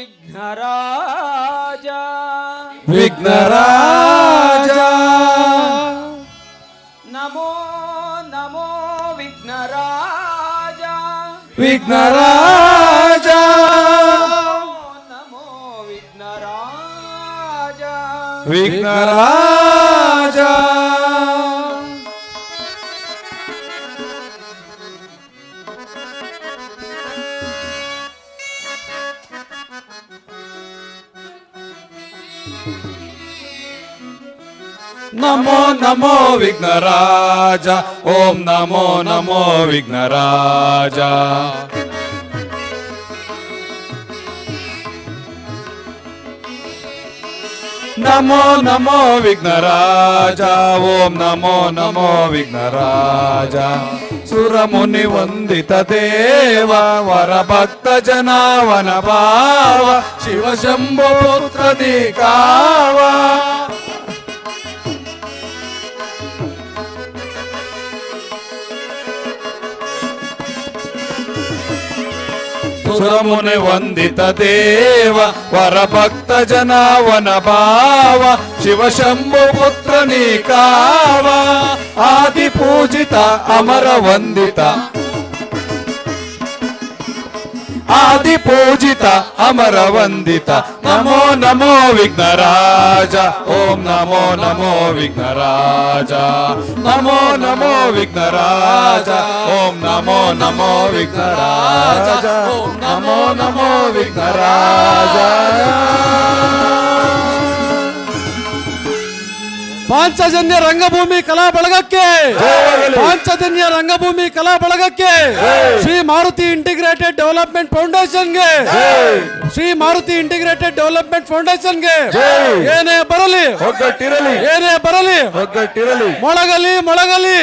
ವಿಘ್ನರಾಜ ವಿಘ್ನರಾಜ ನಮೋ ನಮೋ ವಿಘ್ನರಾಜ ವಿಘ್ನರಾಜ ನಮೋ ವಿಘ್ನರಾಜ ವಿಘ್ನರಾಜ ನಮೋ ನಮೋ ವಿಘ್ನರಾಜ ಓಂ ನಮೋ ನಮೋ ವಿಘ್ನರಾಜ ನಮೋ ನಮೋ ವಿಘ್ನರಾಜ ಓಂ ನಮೋ ನಮೋ ವಿಘ್ನರಾಜ ಸುರಮುನಿ ವಂದಿತ ದೇವ ವರ ಭಕ್ತ ಜನಾವನ ಭಾವ ಶಿವ ಶಂಭೋ ಪುತ್ರ ದಿಕಾವ ಸುರಮುನಿ ವಂದಿತ ದೇವ ವರ ಭಕ್ತ ಜನಾವನ ಭಾವ ಶಿವ ಶಂಭು ಪುತ್ರ ನೀಕಾವ ಆದಿ ಪೂಜಿತ ಅಮರ ವಂದಿತ ಆದಿ ಪೂಜಿತ ಅಮರ ವಂದಿತ ನಮೋ ನಮೋ ವಿಘ್ನರಾಜ ಓಂ ನಮೋ ನಮೋ ವಿಘ್ನರಾಜ ನಮೋ ನಮೋ ವಿಘ್ನರಾಜ ಓಂ ನಮೋ ನಮೋ ವಿಘ್ನರಾಜ ಓಂ ನಮೋ ನಮೋ ವಿಘ್ನರಾಜ ಪಾಂಚಜನ್ಯ ರಂಗಭೂಮಿ ಕಲಾ ಬಳಗಕ್ಕೆ ಪಾಂಚಜನ್ಯ ರಂಗಭೂಮಿ ಕಲಾ ಬಳಗಕ್ಕೆ ಶ್ರೀ ಮಾರುತಿ ಇಂಟಿಗ್ರೇಟೆಡ್ ಡೆವಲಪ್ಮೆಂಟ್ ಫೌಂಡೇಶನ್ಗೆ ಶ್ರೀ ಮಾರುತಿ ಇಂಟಿಗ್ರೇಟೆಡ್ ಡೆವಲಪ್ಮೆಂಟ್ ಫೌಂಡೇಶನ್ಗೆ ಏನೇ ಬರಲಿ ಒಗ್ಗಟ್ಟಿರಲಿ ಏನೇ ಬರಲಿ ಒಗ್ಗಟ್ಟಿರಲಿ ಮೊಳಗಲಿ ಮೊಳಗಲಿ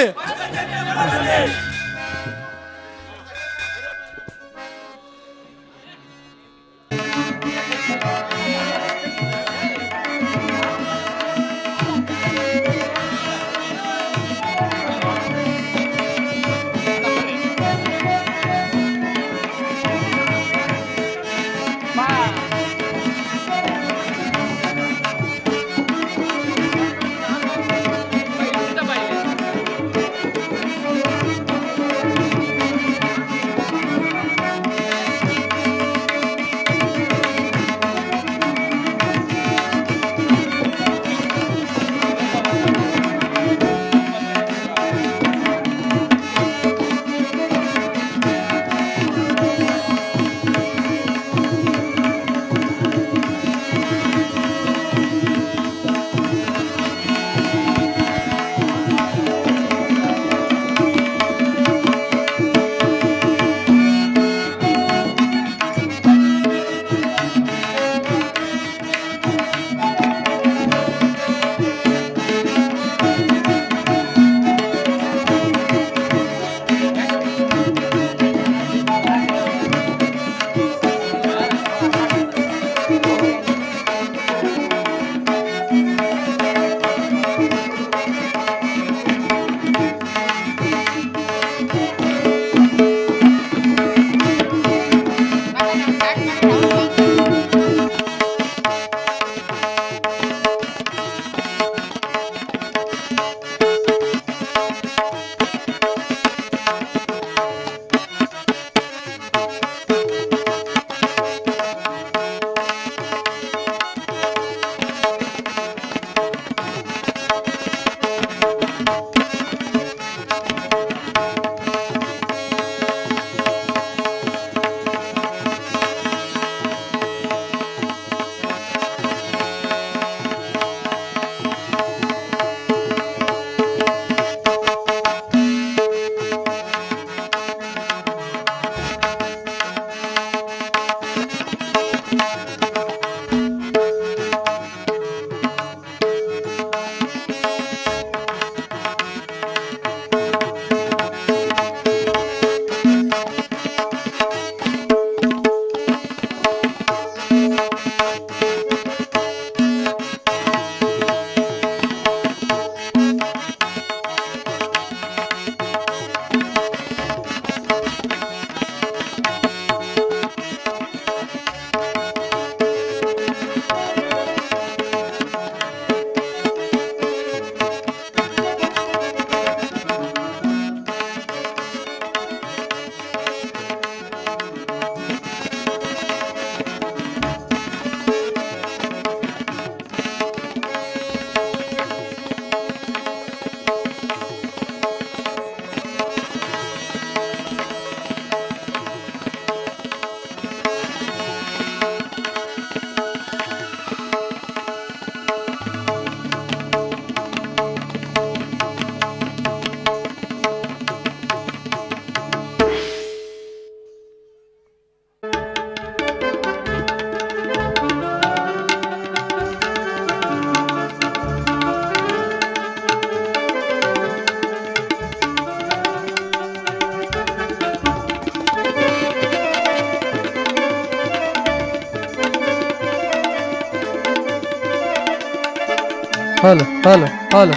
ಹಲೋ ಹಲೋ ಹಲೋ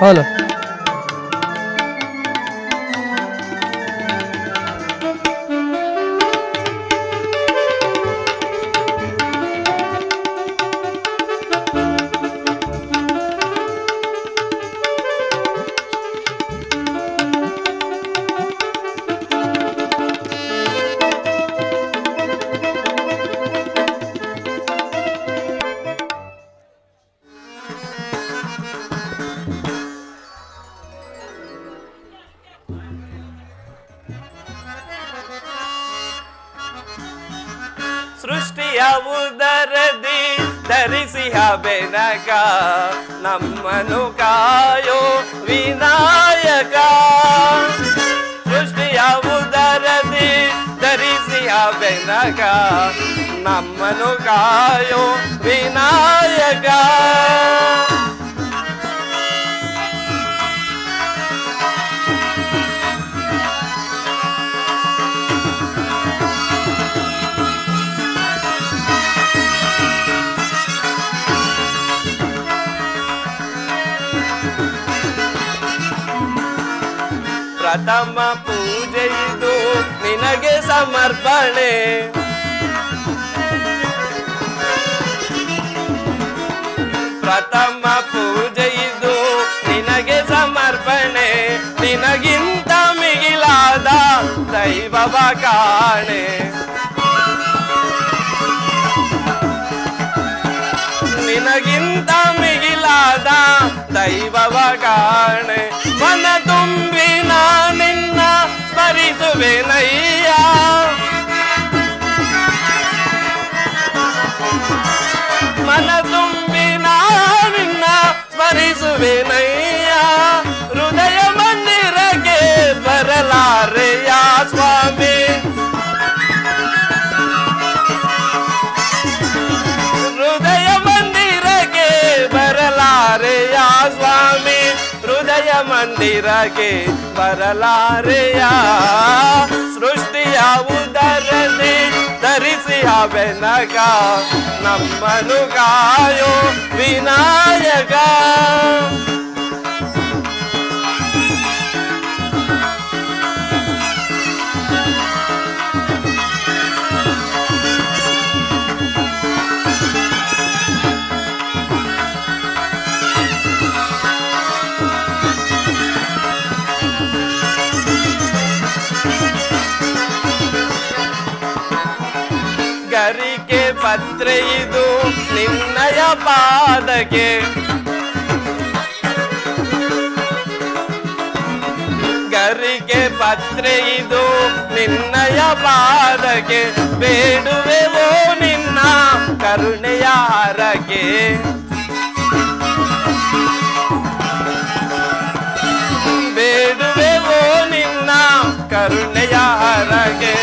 ಹಲೋ. ಸೃಷ್ಟಿಯ ಉದರದಿ ಧರಿಸಿಹ ಬೆನಕ ನಮ್ಮನು ಕಾಯೋ ವಿನಾಯಕ. ಸೃಷ್ಟಿಯ ಉದರದಿ ಧರಿಸಿಹ ಬೆನಕ ನಮ್ಮನು ಕಾಯೋ ವಿನಾಯಕ. ಪ್ರಥಮ ಪೂಜೆ ಇದು ನಿನಗೆ ಸಮರ್ಪಣೆ. ಪ್ರಥಮ ಪೂಜೆ ಇದು ನಿನಗೆ ಸಮರ್ಪಣೆ. ನಿನಗಿಂತ ಮಿಗಿಲಾದ ದೈವವ ಕಾಣೆ. ನಿನಗಿಂತ ಮಿಗಿಲಾದ ದೈವವ ಕಾಣೆ. ಮನ ತುಂಬಿ ನಿನ್ನ ಸ್ಮರಿಸುವೆನಯ್ಯ. ಮನ ತುಂಬಿ ನಿನ್ನ ಸ್ಮರಿಸುವೆನಯ್ಯ. ಹೃದಯ ಮಂದಿರಕ್ಕೆ ಬರಲಾರೆಯ ಸ್ವಾಮಿ. ಹೃದಯ ಮಂದಿರಕ್ಕೆ ಬರಲಾರೆಯ ಸ್ವಾಮಿ. ಹೃದಯ ಮಂದಿರಕ್ಕೆ ಬರಲಾರೆಯ. ಸೃಷ್ಟಿಯ ಉದರದಿ ಧರಿಸಿಯ ಬೆನಕ ನಮ್ಮನು ಕಾಯೋ ವಿನಾಯಕ. ಗರಿಕೆ ಪತ್ರೆ ಇದು ನಿನ್ನಯ ಪಾದಕ್ಕೆ. ಗರಿಕೆ ಪತ್ರೆ ಇದು ನಿನ್ನಯ ಪಾದಕ್ಕೆ. ಬೇಡುವೆವೋ ನಿನ್ನ ಕರುಣೆಯ ಹರಕೆ. ಬೇಡುವೆವೋ ನಿನ್ನ ಕರುಣೆಯ ಹರಕೆ.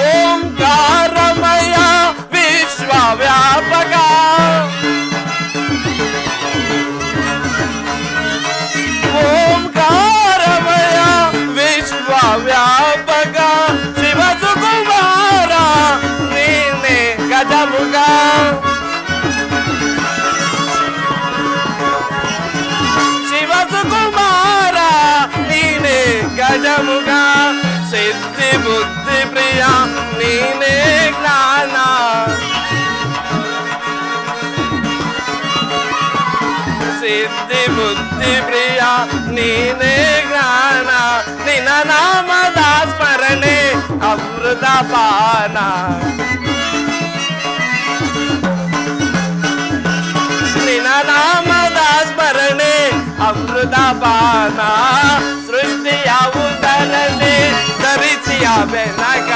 ಓಂಕಾರಮಯ ವಿಶ್ವವ್ಯಾಪಕ. ಓಂಕಾರಮಯ ವಿಶ್ವವ್ಯಾಪಕ. ಶಿವ ಸುಕುಮಾರ ನೀನೆ ಗಜಮುಖ. ಶಿವ ಸುಕುಮಾರ ನೀನೆ ಗಜಮುಖ. ಸಿದ್ಧಿ ಬುದ್ಧಿ ಪ್ರಿಯ ನೀನೇ ಜ್ಞಾನ. ಸಿದ್ಧಿ ಬುದ್ಧಿ ಪ್ರಿಯ ನೀನೇ ಜ್ಞಾನ. ನಿನ್ನ ನಾಮದ ಸ್ಮರಣೆ ಅಮೃತ ಪಾನ. ನಿನ್ನ ನಾಮದ ಸ್ಮರಣೆ ಅಮೃತ ಪಾನ. ಸೃಷ್ಟಿಯ ಉದರದಿ ಧರಿಸಿಯ ಬೆನಕ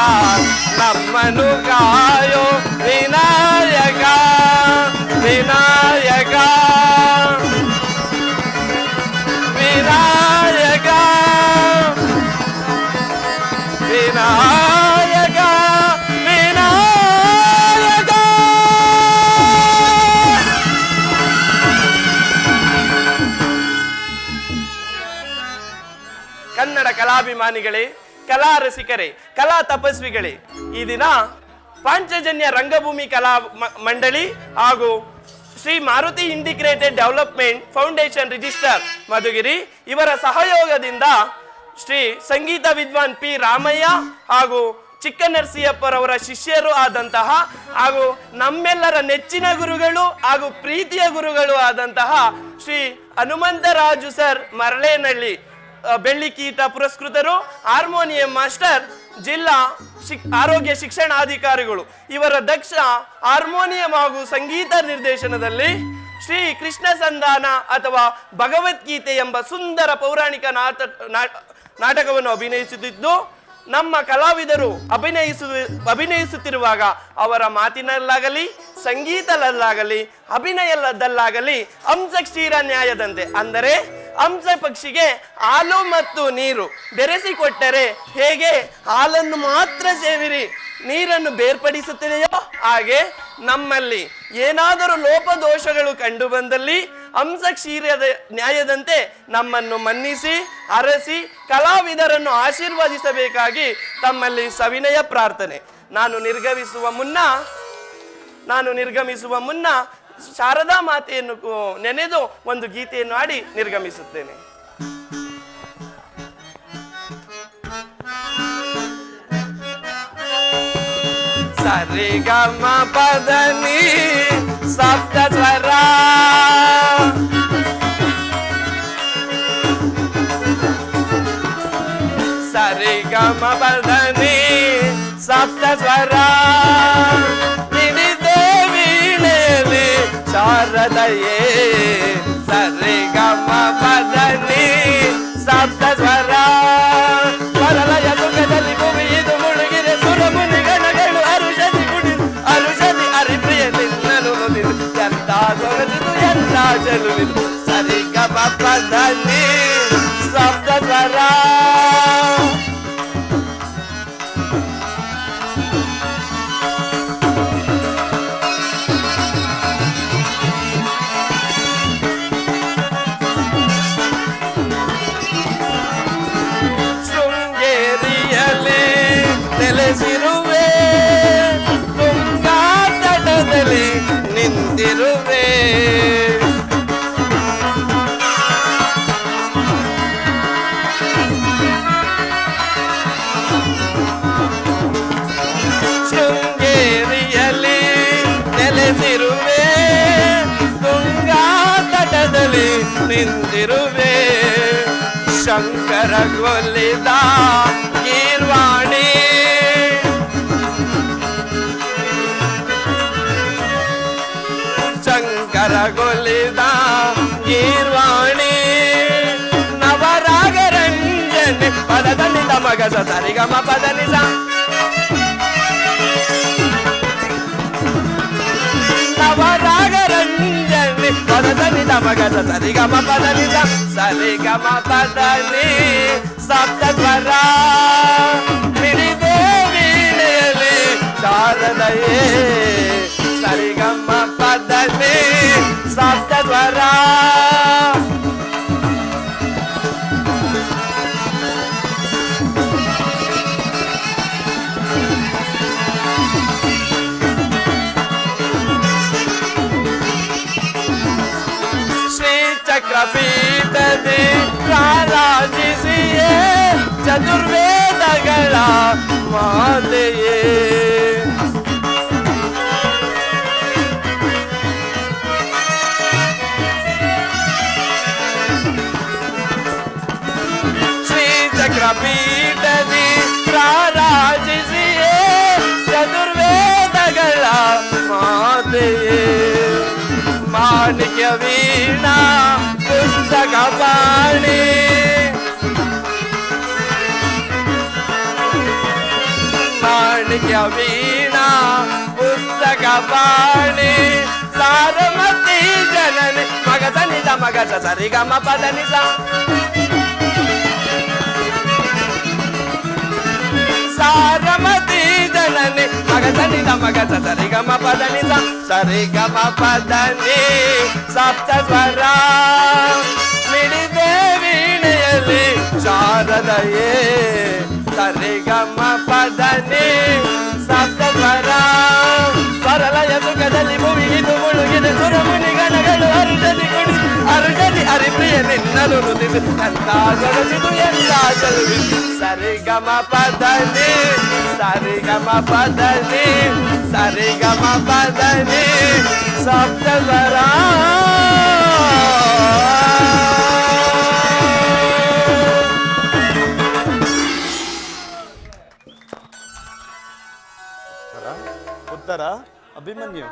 ನಮ್ಮನು ಕಾಯೋ ವಿನಾಯಕ. ವಿನಾಯಕ ವಿನಾಯಕ ವಿನಾಯಕ ವಿನಾಯಕ. ಕನ್ನಡ ಕಲಾಭಿಮಾನಿಗಳೇ, ಕಲಾ ರಸಿಕರೇ, ಕಲಾ ತಪಸ್ವಿಗಳೇ, ಈ ದಿನ ಪಾಂಚಜನ್ಯ ರಂಗಭೂಮಿ ಕಲಾ ಮಂಡಳಿ ಹಾಗೂ Shri Maruti integrated development foundation register Madhugiri ಇವರ ಸಹಯೋಗದಿಂದ ಶ್ರೀ ಸಂಗೀತ ವಿದ್ವಾನ್ ಪಿ ರಾಮಯ್ಯ ಹಾಗೂ ಚಿಕ್ಕನರಸಿಯಪ್ಪರವರ ಶಿಷ್ಯರು ಆದಂತಹ ಹಾಗೂ ನಮ್ಮೆಲ್ಲರ ನೆಚ್ಚಿನ ಗುರುಗಳು ಹಾಗೂ ಪ್ರೀತಿಯ ಗುರುಗಳು ಆದಂತಹ ಶ್ರೀ ಹನುಮಂತರಾಜು ಸರ್ ಮರಳೇನಹಳ್ಳಿ ಬೆಳ್ಳಿಕೀಟ ಪುರಸ್ಕೃತರು, ಹಾರ್ಮೋನಿಯಂ ಮಾಸ್ಟರ್, ಜಿಲ್ಲಾ ಆರೋಗ್ಯ ಶಿಕ್ಷಣಾಧಿಕಾರಿಗಳು ಇವರ ದಕ್ಷ ಹಾರ್ಮೋನಿಯಂ ಹಾಗೂ ಸಂಗೀತ ನಿರ್ದೇಶನದಲ್ಲಿ ಶ್ರೀ ಕೃಷ್ಣ ಸಂಧಾನ ಅಥವಾ ಭಗವದ್ಗೀತೆ ಎಂಬ ಸುಂದರ ಪೌರಾಣಿಕ ನಾಟಕವನ್ನು ಅಭಿನಯಿಸುತ್ತಿದ್ದು, ನಮ್ಮ ಕಲಾವಿದರು ಅಭಿನಯಿಸುತ್ತಿರುವಾಗ ಅವರ ಮಾತಿನಲ್ಲಾಗಲಿ ಸಂಗೀತದಲ್ಲಾಗಲಿ ಅಭಿನಯದಲ್ಲಾಗಲಿ ಹಂಸ ಕ್ಷೀರ ನ್ಯಾಯದಂತೆ, ಅಂದರೆ ಹಂಸ ಪಕ್ಷಿಗೆ ಹಾಲು ಮತ್ತು ನೀರು ಬೆರೆಸಿಕೊಟ್ಟರೆ ಹೇಗೆ ಹಾಲನ್ನು ಮಾತ್ರ ಸೇವಿರಿ ನೀರನ್ನು ಬೇರ್ಪಡಿಸುತ್ತದೆಯೋ ಹಾಗೆ ನಮ್ಮಲ್ಲಿ ಏನಾದರೂ ಲೋಪದೋಷಗಳು ಕಂಡು ಬಂದಲ್ಲಿ ಹಂಸ ಕ್ಷೀರದ ನ್ಯಾಯದಂತೆ ನಮ್ಮನ್ನು ಮನ್ನಿಸಿ ಹರಸಿ ಕಲಾವಿದರನ್ನು ಆಶೀರ್ವದಿಸಬೇಕಾಗಿ ತಮ್ಮಲ್ಲಿ ಸವಿನಯ ಪ್ರಾರ್ಥನೆ. ನಾನು ನಿರ್ಗಮಿಸುವ ಮುನ್ನ ಶಾರದಾ ಮಾತೆಯನ್ನು ನೆನೆದು ಒಂದು ಗೀತೆಯನ್ನು ಹಾಡಿ ನಿರ್ಗಮಿಸುತ್ತೇನೆ. ಸರಿಗಮ ಪದನಿ ಸಪ್ತ ಸ್ವರ ಸರಿಗಮ ಪದನಿ ಸಪ್ತ ಸ್ವರ ವೀಣೆಯಲ್ಲಿ ಶಾರದಯೇ ಸರಿಗಮ ಪದನಿ ಸಪ್ತ ಸ್ವರ ಸ್ವರಲಯ ಸುಖದಲ್ಲಿ ಭೂಮಿಯಿದು ಮುಳುಗಿದೆ ಸುರಮುನಿ ಗಣಗಳು ಅರುಷದಿ ಹರಿಪ್ರಿಯ ನಿನ್ನನು ನುಡಿದು ಎಂತ ಸೊಗಸಿದು ಎಂತ ಚೆಲುವಿದು ಸರಿಗಮ ಪದನಿ ಸಪ್ತ ಸ್ವರ ನೆಲೆಸಿರುವೆ ತುಂಗಾ ತಟದಲ್ಲಿ ನಿಂತಿರುವೆ ಶೃಂಗೇರಿಯಲ್ಲಿ ನೆಲೆಸಿರುವೆ ತುಂಗಾ ತಟದಲ್ಲಿ ನಿಂತಿರುವೆ ಶಂಕರ ಗೊಲ್ಲಿದ ಗೀರ್ವಾಣಿ ಶಂಕರಗೊಲಿದ ಗೀರ್ವಾಣಿ ನವರಾಗರಂಜನೆ ಪದನಿದ ಮಗಸ ಸರಿಗಮ ಪದನಿದ ನವರಾಗರಂಜನೆ ಪದನಿದ ಮಗಸ ಸರಿಗಮ ಪದನಿದ ಸರಿಗಮ ಪದನಿ ಸಪ್ತ ಸ್ವರ ಮಿಡಿದೆ ವೀಣೆಯಲ್ಲಿ ಶಾರದಯೇ ಸರಿಗಮ ಪದನಿ ಸಪ್ತ ಸ್ವರ ಶ್ರೀ ಚಕ್ರಪೀಠದಿ ರಾರಾಜಿಸಿಯೇ ಚತುರ್ವೇದಗಳ ಮಾತೆಯೇ ಚಕ್ರಪೀಠದಿ ರಾರಾಜಿಸಿಯೇ ಚತುರ್ವೇದಗಳ ಮಾತೆಯೇ ಮಾಣಿಕ್ಯ ವೀಣಾ ಪುಸ್ತಕ ಪಾಣಿ ಮಾಣಿಕ್ಯ ವೀಣಾ ಪುಸ್ತಕ ಪಾಣಿ ಸಾರಮತಿ ಜನನಿ ಮಗಸನಿದ ಮಗಸ ಸರಿಗಮ ಪದನಿಸ ಸಾರಮತಿ ಜನನಿ ಮಗಸನಿದ ಮಗಸ ಸರಿಗಮ ಪದನಿಸ ಸರಿಗಮ ಪದನಿ ಸಪ್ತ ಸ್ವರ ಮಿಡಿದೆ ವೀಣೆಯಲ್ಲಿ ಶಾರದಯೇ ಸರಿಗಮ ಪದನಿ ಸಪ್ತ ಸ್ವರ ಸ್ವರಲಯ ಸುಖದಲ್ಲಿ ಭೂಮಿಗಿದು ಮುಳುಗಿದೆ ಸುರಮುನಿ ಹರಿಪ್ರಿಯ ನಿನ್ನಲು ನುಡಿದು ಎಂದಾಗೊಳಿಸಿದು ಎಲ್ಲ ಚೆಲುವಿದು ಸರಿಗಮ ಪದನಿ ಸರಿಗಮ ಪದನಿ ಸರಿಗಮ ಪದನಿ ಸಪ್ತಸ್ವರ ಉತ್ತರ ಅಭಿಮನ್ಯು.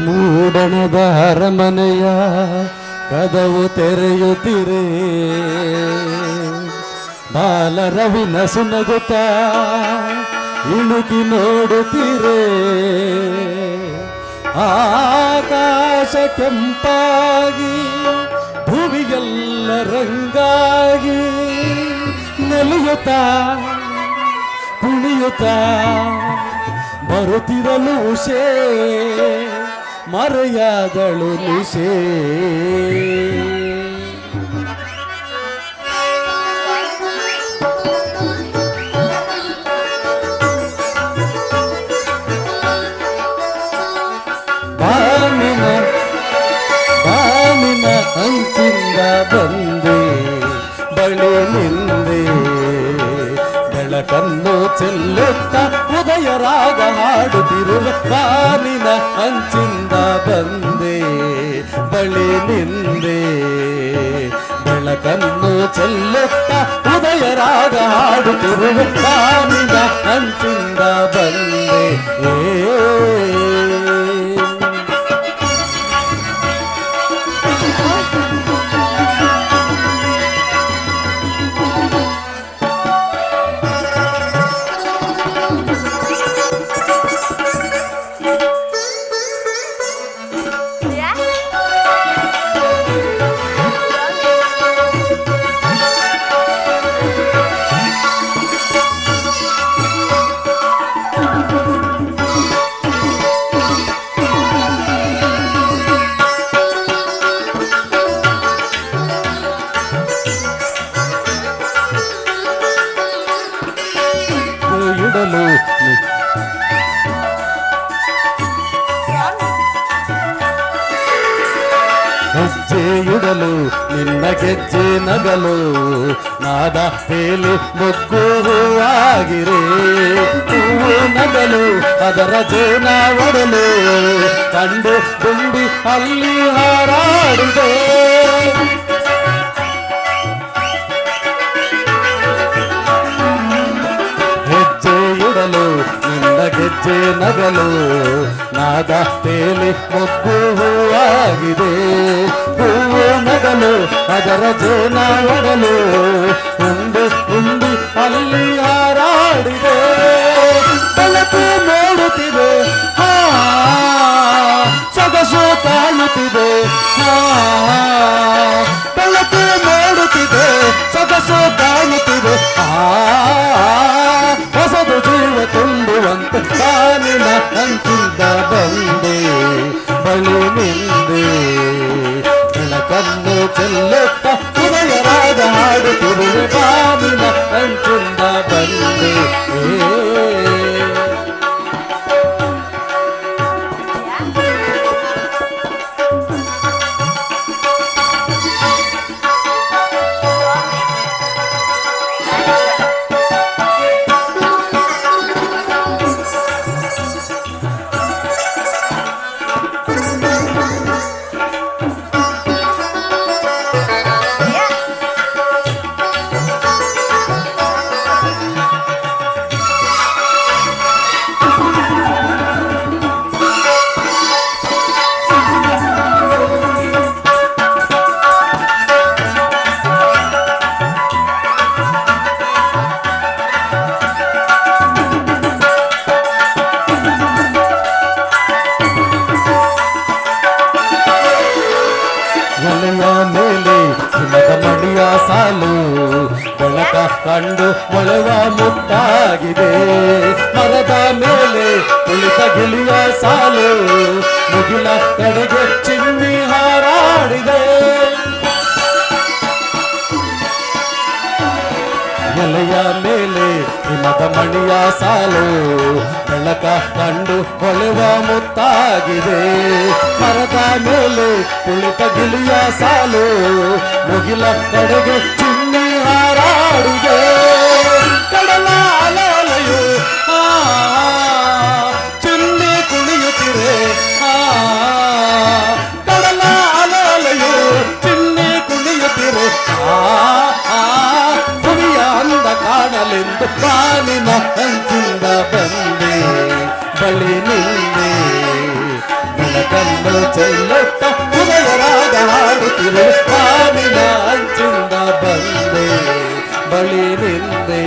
ಮೂಡಣದ ಅರಮನೆಯ ಕದವು ತೆರೆಯುತ್ತಿರೆ ಬಾಲರವಿನ ಸುನಗುತ್ತ ಇಣುಕಿ ನೋಡುತ್ತಿರೆ ಆಕಾಶ ಕೆಂಪಾಗಿ ಭುವಿಗೆಲ್ಲ ರಂಗಾಗಿ ನಲಿಯುತ್ತ ಕುಣಿಯುತ್ತ ಬರುತ್ತಿರಲು ಉಷೇ ಮರೆಯಾದಳು ನಿಶೇ ಬಾನಿನ ಅಂಚಿಂದ ಬಂದೆ ಬಳಿ ನಿಂದೆ ಬೆಳಕನ್ನು ಚೆಲ್ಲುತ್ತ ಉದಯ ರಾಗ ಹಾಡುತ್ತಿರುವ ಬಾನಿನ ಅಂಚಿಂದ ಬಂದೆ ಬಳಿ ನಿಂದೆ ಬೆಳಕನ್ನು ಚೆಲ್ಲುತ್ತ ಉದಯ ರಾಗ ಹಾಡುತ್ತಿರುವ ಬಾನಿನ ಅಂಚಿಂದ ಬಂದೆ ಹೆಜ್ಜೆಯುಡಲು ನಿನ್ನ ಗೆಜ್ಜೆ ನಗಲು ನಾದ ತೇಲಿ ಮೊಗ್ಗು ಹೂವಾಗಿರೆ ಹೂವು ನಗಲು ಅದರ ಜೇನ ಒಡಲು ಕಂಡು ತುಂಬಿ ಅಲ್ಲಿ ಹಾರಾಡಿದೆ ಹೆಜ್ಜೆಯುಡಲು ನಿನ್ನ ಗೆಜ್ಜೆ ನಗಲು ನಾದ ತೇಲಿ ಮೊಗ್ಗು ಹೂವಾಗಿದೆ ಹೂವು ನಗಲು ಅದರ ಜೇನ ಒಡಲು ಉಂಡು ಅಲ್ಲಿ ಹಾರಾಡಿದೆ ಬೆಳಕು ನೋಡುತ್ತಿದೆ ಸೊಗಸು ಕಾಣುತ್ತಿದೆ ಬೆಳಕು ನೋಡುತ್ತಿದೆ ಸೊಗಸು ಕಾಣುತ್ತಿದೆ ಹೊಸದು ಜೀವ ತುಂಬುವಂತೆ ಬಾನಿನ ಅಂಚಿಂದ ಬಂದೆ ಬಳಿ ನಿಂದೆ ಬೆಳಕನ್ನು ಚೆಲ್ಲುತ್ತ ಹೃದಯರಾಗ ಹಾಡುತ್ತಿರುವೆ ಬಾನಿನ ಅಂಚಿಂದ ಬಂದೆ ಮುತ್ತಾಗಿದೆ ಮರದ ಮೇಲೆ ಕುಳಿತ ಗಿಳಿಯ ಸಾಲು ಮುಗಿಲ ಕಡೆಗೆ ಚಿಮ್ಮಿ ಹಾರಾಡಿದೆ ಎಲೆಯ ಮೇಲೆ ಹಿಮದ ಮಣಿಯ ಸಾಲು ಬೆಳಕ ಕಂಡು ಹೊಳೆವ ಮುತ್ತಾಗಿದೆ ಮರದ ಮೇಲೆ ಕುಳಿತ ಗಿಳಿಯ ಸಾಲು ಮುಗಿಲ ಕಡೆಗೆ ಚಿಮ್ಮಿ ಹಾರಾಡಿದೆ ಕಡಲ ಅಲೆಯು ಚಿಮ್ಮಿ ಕುಣಿಯುತ್ತಿರೆ ಕಡಲ ಅಲೆಯು ಚಿಮ್ಮಿ ಕುಣಿಯುತ್ತಿರೆ ಹುರಿಯ ಅಂದ ಕಾಣಲೆಂದು ಬಾನಿನ ಅಂಚಿಂದ ಬಂದೆ ಬಳಿ ನಿಂದೆ ಬೆಳಕನ್ನು ಚೆಲ್ಲುತ್ತ ಹೃದಯರಾಗ ಹಾಡುತ್ತಿರು ಬಾನಿನ ಅಂಚಿಂದ ಬಂದೆ ಬಳಿ ನಿಂದೆ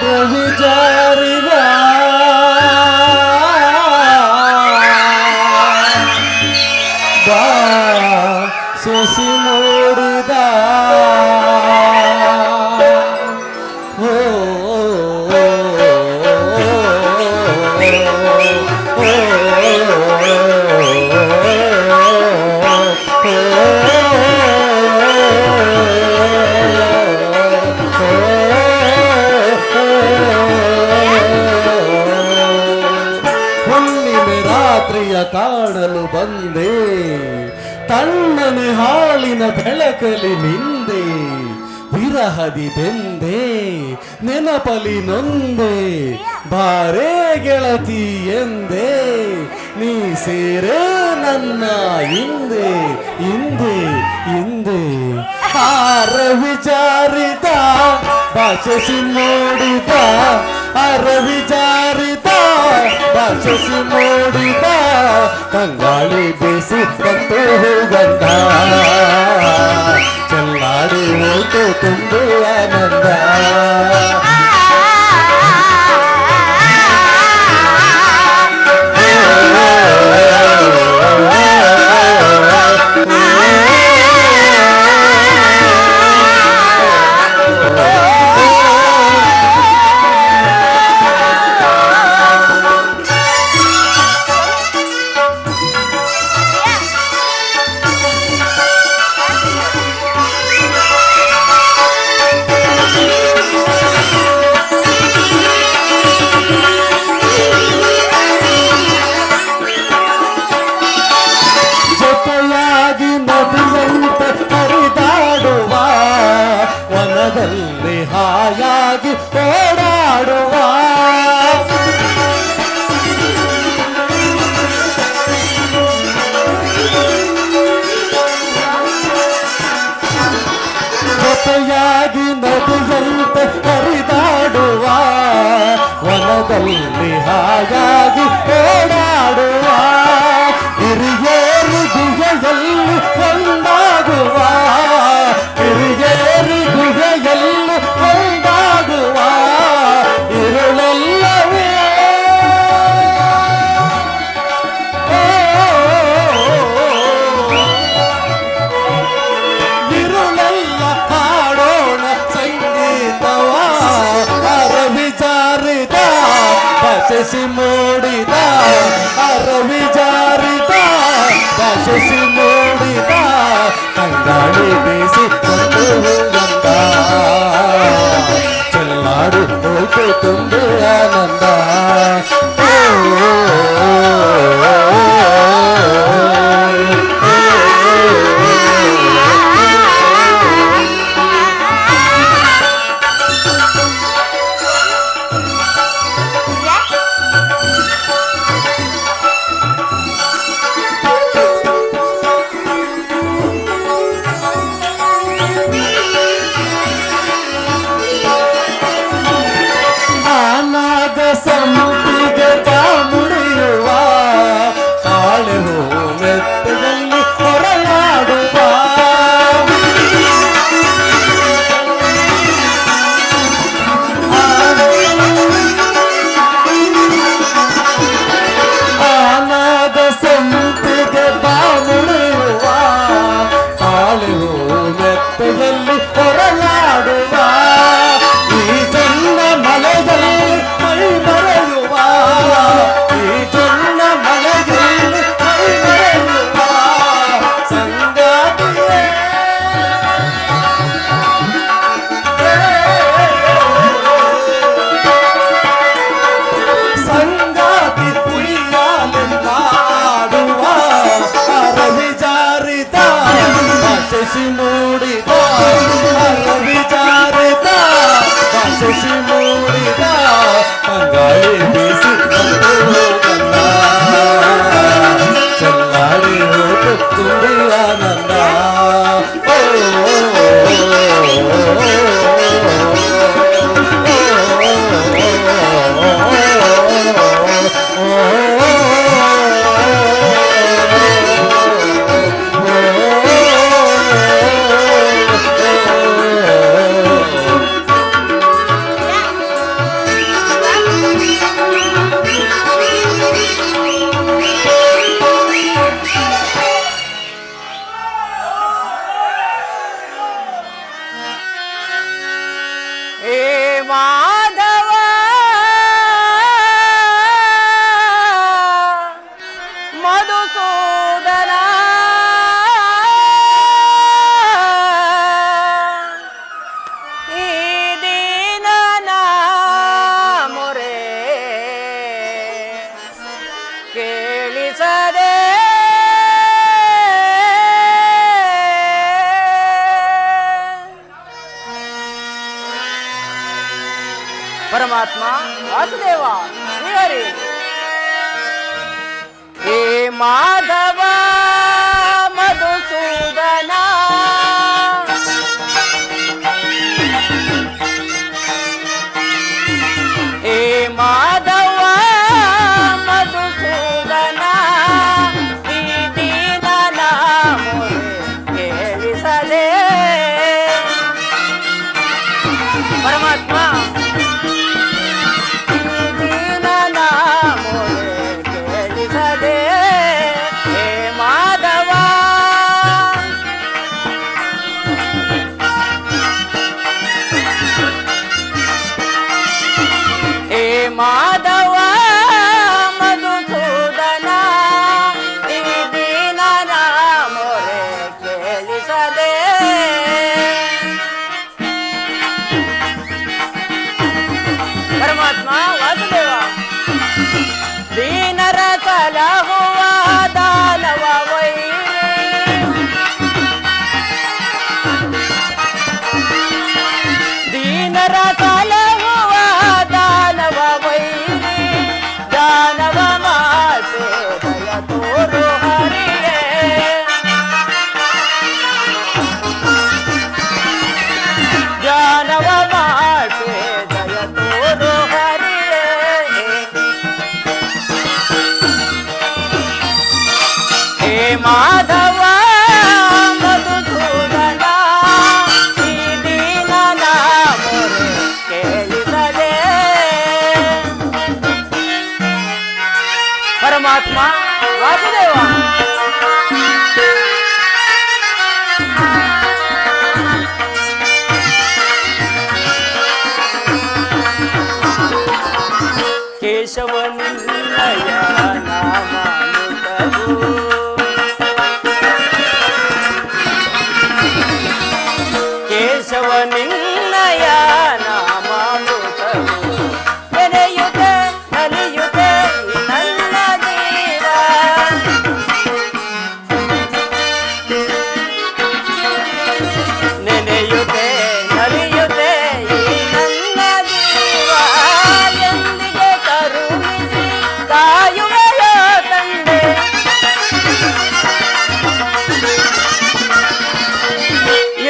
ರವಿ ಜಾರಿದ ಬಾ ಸೊಸಿ ನೋಡಿದ ಕಾಣಲು ಬಂದೆ ತಣ್ಣನೆ ಹಾಲಿನ ಬೆಳಕಲಿ ನಿಂದೆ ವಿರಹದಿ ಬೆಂದೆ ನೆನಪಲಿ ನೊಂದೆ ಬಾರೇ ಗೆಳತಿ ಎಂದೆ ನೀ ಸೇರೆ ನನ್ನ ಹಿಂದೆ ಹಿಂದೆ ಹಿಂದೆ ಹಾರ ವಿಚಾರಿತ ಭಾಷಿಸಿ ನೋಡಿದ ಹಾರ ವಿಚಾರಿತ ಭಾಷಿಸಿ ನೋಡಿದ ಕಂಗಾಳಿ ಬೇಸಿ ಬಂತು ಗಂಧ ಚೆಲ್ಲಾಡಿ ಹೋಯ್ತು ತುಂಬು ಆನಂದ ಹಾಯಾಗಿ ಓಡಾಡುವ ಜೊತೆಯಾಗಿ ನದಿಯಂತೆ ಹರಿದಾಡುವ ವನದಲ್ಲಿ ಹಾಯಾಗಿ ಓಡಾಡುವ ಹಿರಿಯೇರು ಗುಹೆಯಲ್ಲಿ ಒಂದಾಗುವ ಹಿರಿಯೇರು ಗುಹೆಯಲ್ಲಿ ಒಂದಾಗುವ ಇರುಳೆಲ್ಲವೇ ಇರುಳೆಲ್ಲ ಹಾಡೋಣ ಸಂಗೀತವ ಅರವಿಚಾರಿತ ಭಾಷಿಸಿ ಮೂಡಿದ ಅರವಿಚಾರಿತ ಭಾಷಿಸಿ ಮೂಡಿದ ಕಂಗಾಳಿ ಬೀಸಿ ಕೊಂಡು ಗಂಧ ಚೆಲ್ಲಾಡಿ ಹೋಯ್ತು ತುಂಬು ಆನಂದ ಸಂಪಿಗೆ ಮುಡಿಯುವ ತಾಳೆ ಹೂ ಮೆತ್ತದಲ್ಲಿ ಹೊರಲಾಡುವ ಆನಾದ ಸಂಪಿಗೆ ಮುಡಿಯುವ ತಾಳೆ ಹೂ ಮೆತ್ತದಲ್ಲಿ ಹೊರಲಾಡುವ ಈ ಜನ್ನ ಮಳೆದಲ್ಲಿ ಮರೆಯುವ ಈ ಜನ್ನ ಮಳೆಯಲ್ಲಿ ಮರೆಯುವ ಸಂಗಾತಿಯೇ ಸಂಗಾತಿ ಉಯ್ಯಾಲೆಂದಾಡುವ ಅರವಿಚಾರಿತ ಭಾಷಿಸಿ ಮೂಡಿದ ಅರವಿಚಾರಿತ ಭಾಷಿಸಿ ಮೂಡಿದ ಕಂಗಾಳಿ ಬೀಸಿ ಗಂಧ ಚೆಲ್ಲಾಡಿ ಹೋಯ್ತು ತುಂಬಿ ಆನಂದ ಮಾಧವ ಮಧುಸೂದನ ಈ ದೀನನ ಮೊರೆ ಕೇಳಿಸದೆ ಪರಮಾತ್ಮ ವಾಸುದೇವ ಶ್ರೀಹರಿ. ಹೇ ಮಾಧವ ಮಧುಸೂದನ ಹೇ ಮಾಧವ ಮಧುಸೂದನ ಈ ದೀನನ ಮೊರೆ ಕೇಳಿಸದೆ. ಪರಮಾತ್ಮ ದೀನನ ಮೊರೆ ಕೇಳಿಸದೆ. ಹೇ ಮಾಧವ ಹೇ ಮಾಧವ ಮಧುಸೂದನ ಈ ದೀನನ ಮೊರೆ ಕೇಳಿಸದೆ. ಪರಮಾತ್ಮ ವಾಸುದೇವ ದೀನರ ಸಲಹುವ ದಾನವ ವೈರಿ ದೀನರ ಸಲಹುವ ದಾನವ ವೈರಿ ದಾನವ ಮಾತೆ ದಯ ತೋರು ಹರಿಯೇ. ದಾನವ ಮಾತೆ ದಯ ತೋರು ಹರಿಯೇ. ಹೇ ಮಾಧವ ಮಧುಸೂದನ ಈ ದೀನನ ಮೊರೆ ಕೇಳಿಸದೆ. ಪರಮಾತ್ಮ ವಾಸುದೇವ ಕೇಶವನಿನ್ನಯ ನಾಮಾಮೃತವು ಕೇಶವನಿನ್ನಯ ನಾಮಾಮೃತವು ನೆನೆಯುತ್ತೆ ನಲಿಯುತ್ತೆ ನನ್ನ ದೇವ. ನೆನೆಯುತ್ತೆ ನಲಿಯುತ್ತೆ ಈ ನನ್ನ ಜೀವ. ಎಂದಿಗೆ ಕರುಣಿಸಿ ಕಾಯುವೆಯೋ ತಂದೆ.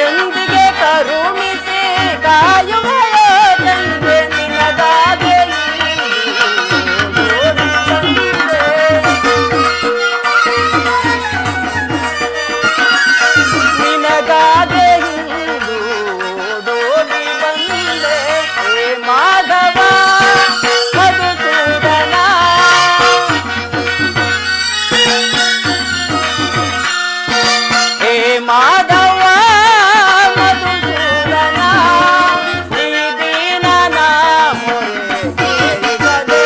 ಎಂದಿಗೆ ಕರುಣಿಸಿ ಕಾಯುವೆಯೋ ತಂದೆ. ನಿನಗಾಗೆ ಓಡಿ ಬಂದೆ. ನಿನಗಾಗೆ ಹಿಂದು ಓಡೋಡಿ ಬಂದೆ. ಹೇ ಮಾಧವ ಮಧುಸೂದನ ಹೇ ಮಾಧವ ಮಧುಸೂದನ ಈ ದೀನನ ಮೊರೆ ಕೇಳಿಸದೆ.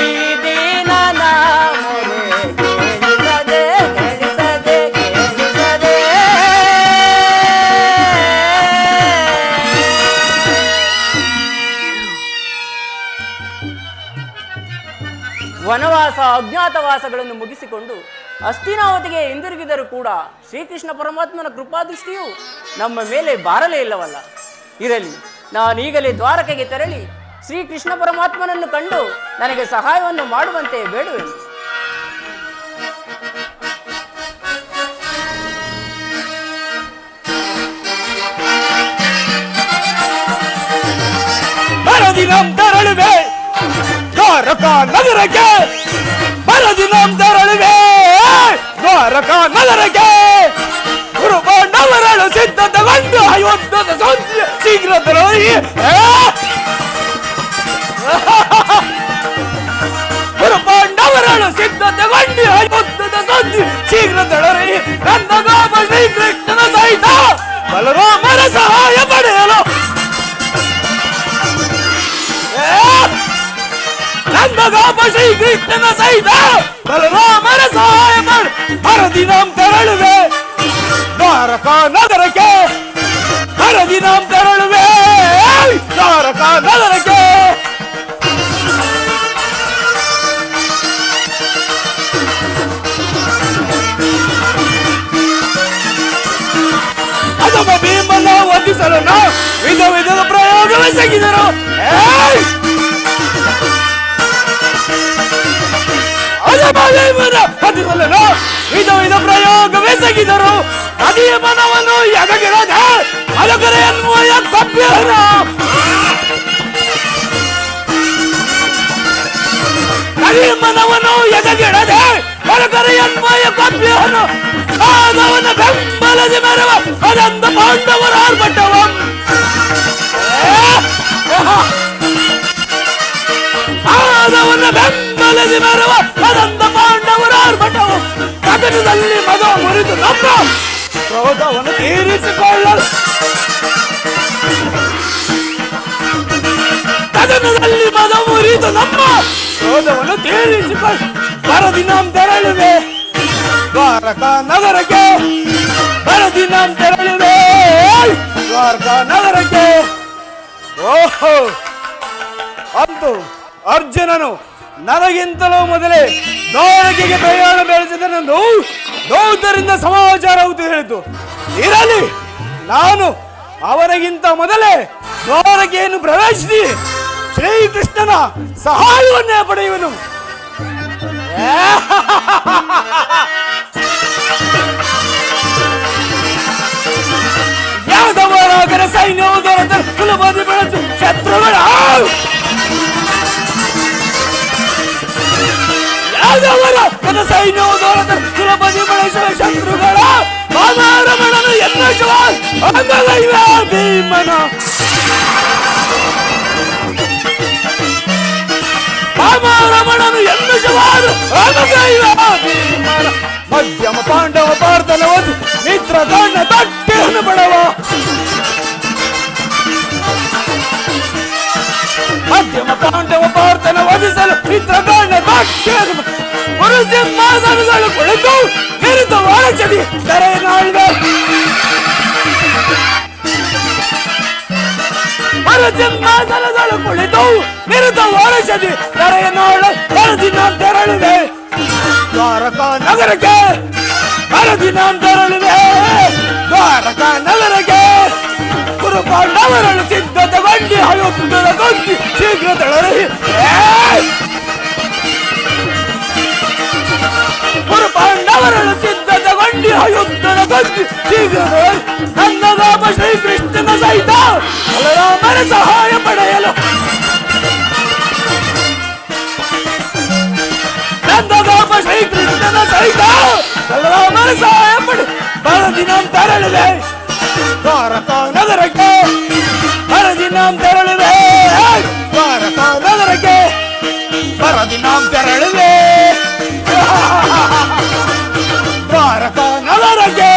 ಈ ದೀನನ ಮೊರೆ ಕೇಳಿಸದೆ ಕೇಳಿಸದೆ ಕೇಳಿಸದೆ. ವನವಾಸ ಅಜ್ಞಾತವಾಸಗಳನ್ನು ಮುಗಿಸಿಕೊಂಡು ಹಸ್ತಿನಾವತಿಗೆ ಹಿಂದಿರುಗಿದರೂ ಕೂಡ ಶ್ರೀಕೃಷ್ಣ ಪರಮಾತ್ಮನ ಕೃಪಾದೃಷ್ಟಿಯು ನಮ್ಮ ಮೇಲೆ ಬಾರಲೇ ಇಲ್ಲವಲ್ಲ. ಇರಲಿ, ನಾನೀಗಲೇ ದ್ವಾರಕೆಗೆ ತೆರಳಿ ಶ್ರೀಕೃಷ್ಣ ಪರಮಾತ್ಮನನ್ನು ಕಂಡು ನನಗೆ ಸಹಾಯವನ್ನು ಮಾಡುವಂತೆ ಬೇಡುವೆನು. ಮರದಿನಂ ತೆರಳುವೆ ದ್ವಾರಕಾ ನಗರಕ್ಕೆ. ಮರದಿನಂ ತೆರಳುವೆ ದ್ವಾರಕಾ ನಗರಕ್ಕೆ. ಗುರುಪಾಂಡವರಳು ಸಿದ್ಧತೆಗೊಂಡು ಅಯೋಧ್ಯದ ಸಂಜೆ ಶೀಘ್ರದಲ್ಲಿ ಗುರುಪಾಂಡವರಳು ಸಿದ್ಧತೆಗೊಂಡು ಅಯೋಧ್ಯದ ಸಂಜೆ ಶೀಘ್ರದೊಳರಿ ನನ್ನ ಗಾಮ ಶ್ರೀಕೃಷ್ಣನ ಸಹಿತ ಬಲರಾಮನ ಸಹಾಯ ಪಡೆಯಲು ನನ್ನ ಗಾಮ ಶ್ರೀಕೃಷ್ಣನ ಸಹಿತ ಬಲರಾಮನ ಸಹಾಯ ಮಾಡಿ ಮರದಿನಂ ತೆರಳುವೆ ದ್ವಾರಕಾ ನಗರಕ್ಕೆ. ಮರದಿನಂ ತೆರಳುವೆ ದ್ವಾರಕಾ ನಗರಕ್ಕೆ. ಅದು ಸೋಲಿಸಲು ನಾವು ವಿಧ ವಿಧದ ಪ್ರಯೋಗವೆಸಗಿದರು. ವಿಧ ವಿಧ ಪ್ರಯೋಗವೆಸಗಿದರು. ನದಿಯ ಮನವನ್ನು ಎದಗಿಡದೆ ಅಲಗರೆ ಅನ್ವಯ ಕಪ್ಪಿಯನ ನದಿಯ ಮನವನ್ನು ಎದಗಿಡದೆ ಅಲಗರೆ ಅನ್ವಯ ಕಪ್ಪಿಯನು ಆದವನ ಬೆಂಬಲದಿ ಮೆರವ ಅದಂತ ಪಾಂಡವರ ಆರ್ಭಟವಂ ಆದವನ ಬೆಂಬಲದಿ ಮೆರವ ಅದಂತ ಪಾಂಡವರ ಆರ್ಭಟವಂ ಗಗನದಲ್ಲಿ ಮದ ಮುರಿದು ನಮ್ಮ ಕ್ರೋಧವನ್ನು ತೀರಿಸಿಕೊಳ್ಳಲು ಗಗನದಲ್ಲಿ ಮದ ಮುರಿದು ನಮ್ಮ ಕ್ರೋಧವನ್ನು ತೀರಿಸಿಕೊಳ್ಳಲು ಬರದಿನ ತೆರಳುವೆ ದ್ವಾರಕಾ ನಗರಕ್ಕೆ ಬರದಿನ ತೆರಳುವೆ ದ್ವಾರಕಾ ನಗರಕ್ಕೆ. ಓಹೋ, ಅಂತೂ ಅರ್ಜುನನು ನನಗಿಂತಲೂ ಮೊದಲೇ ದ್ವಾರಕೆಗೆ ಪ್ರಯಾಣ ಬೆಳೆಸಿದನೆಂದು ದೌತರಿಂದ ಸಮಾಚಾರವು ಹೇಳಿತು. ಇರಲಿ, ನಾನು ಅವರಿಗಿಂತ ಮೊದಲೇ ದ್ವಾರಕೆಯನ್ನು ಪ್ರವೇಶಿಸಿ ಶ್ರೀಕೃಷ್ಣನ ಸಹಾಯವನ್ನೇ ಪಡೆಯುವನು. ಯಾದವರಾಗರ ಸೈನ್ಯವು ದೊರೆತ ಸುಲಭದಿ ಬೆಳೆದು ಶತ್ರುಗಳ ಯಾದವರ ಸೈನ್ಯವು ದೊರೆತ ಸುಲಭದಿ ಬೆಳೆಸುವ ಶತ್ರುಗಳ ಬಾಮಾರಮಣನು ಎನ್ನುವ ಅಂಗಲೈವ ಭೀಮನ ಬಾಮಾರಮಣನು ಎನ್ನುವರು ಅಂಗಲೈವ ಭೀಮನ ಮಧ್ಯಮ ಪಾಂಡವ ಪಾರ್ಥನವದು ಮಿತ್ರ ಗಣ್ಣ ತಟ್ಟೆಯನ್ನು ಪಡವ ಮಧ್ಯಮ ಪಾಂಡವ ಪಾರ್ಥನ ವಧಿಸಲು ಮಿತ್ರ ಗಣ್ಣ ತಟ್ಟೆಯನ್ನು ಸಿಂಹಾಸನಗಳು ಕುಳಿತು ನಿರುತ ವಾರಚದಿ ತೆರೆನಾಳ್ವೆ ಸಿಂಹಾಸನಗಳು ಕುಳಿತು ನಿರುತ ವಾರಚದಿ ತೆರೆಯನಾಳ ಬರದಿನ ತೆರಳುವೆ ದ್ವಾರಕಾ ನಗರಕ್ಕೆ ಬರದಿನ ತೆರಳುವೆ ದ್ವಾರಕಾ ನಗರಕ್ಕೆ ಕುರು ಪಾಂಡವರನ್ನು ಸಿದ್ಧತೆಗೊಂಡು ಹಲವು ಕೊಂಡಿ ಶೀಘ್ರ ತೆರಳಿ ಕುರು ಪಾಂಡವರನ್ನು ಸಿದ್ಧತೆಗೊಂಡು ಯುದ್ಧದ ಕೊಂಡಿ ಶೀಘ್ರ ನನ್ನದಾಮ ಶ್ರೀಕೃಷ್ಣನ ಸಹಿತ ಬಲರಾಮನ ಸಹಾಯ ಪಡೆಯಲು ನಂದಗಾಮ ಶ್ರೀಕೃಷ್ಣನ ಸಹಿತ ಬಲರಾಮನ ಸಹಾಯ ಪಡೆ ಬರದಿನ ತೆರಳಿದೆ ದ್ವಾರಕಾ ನಗರಕ್ಕೆ ಬರದಿನ ತೆರಳಿದೆ ದ್ವಾರಕಾ ನಗರಕ್ಕೆ ಬರದಿನ ತೆರಳಿದೆ ದ್ವಾರಕಾ ನಗರಕ್ಕೆ.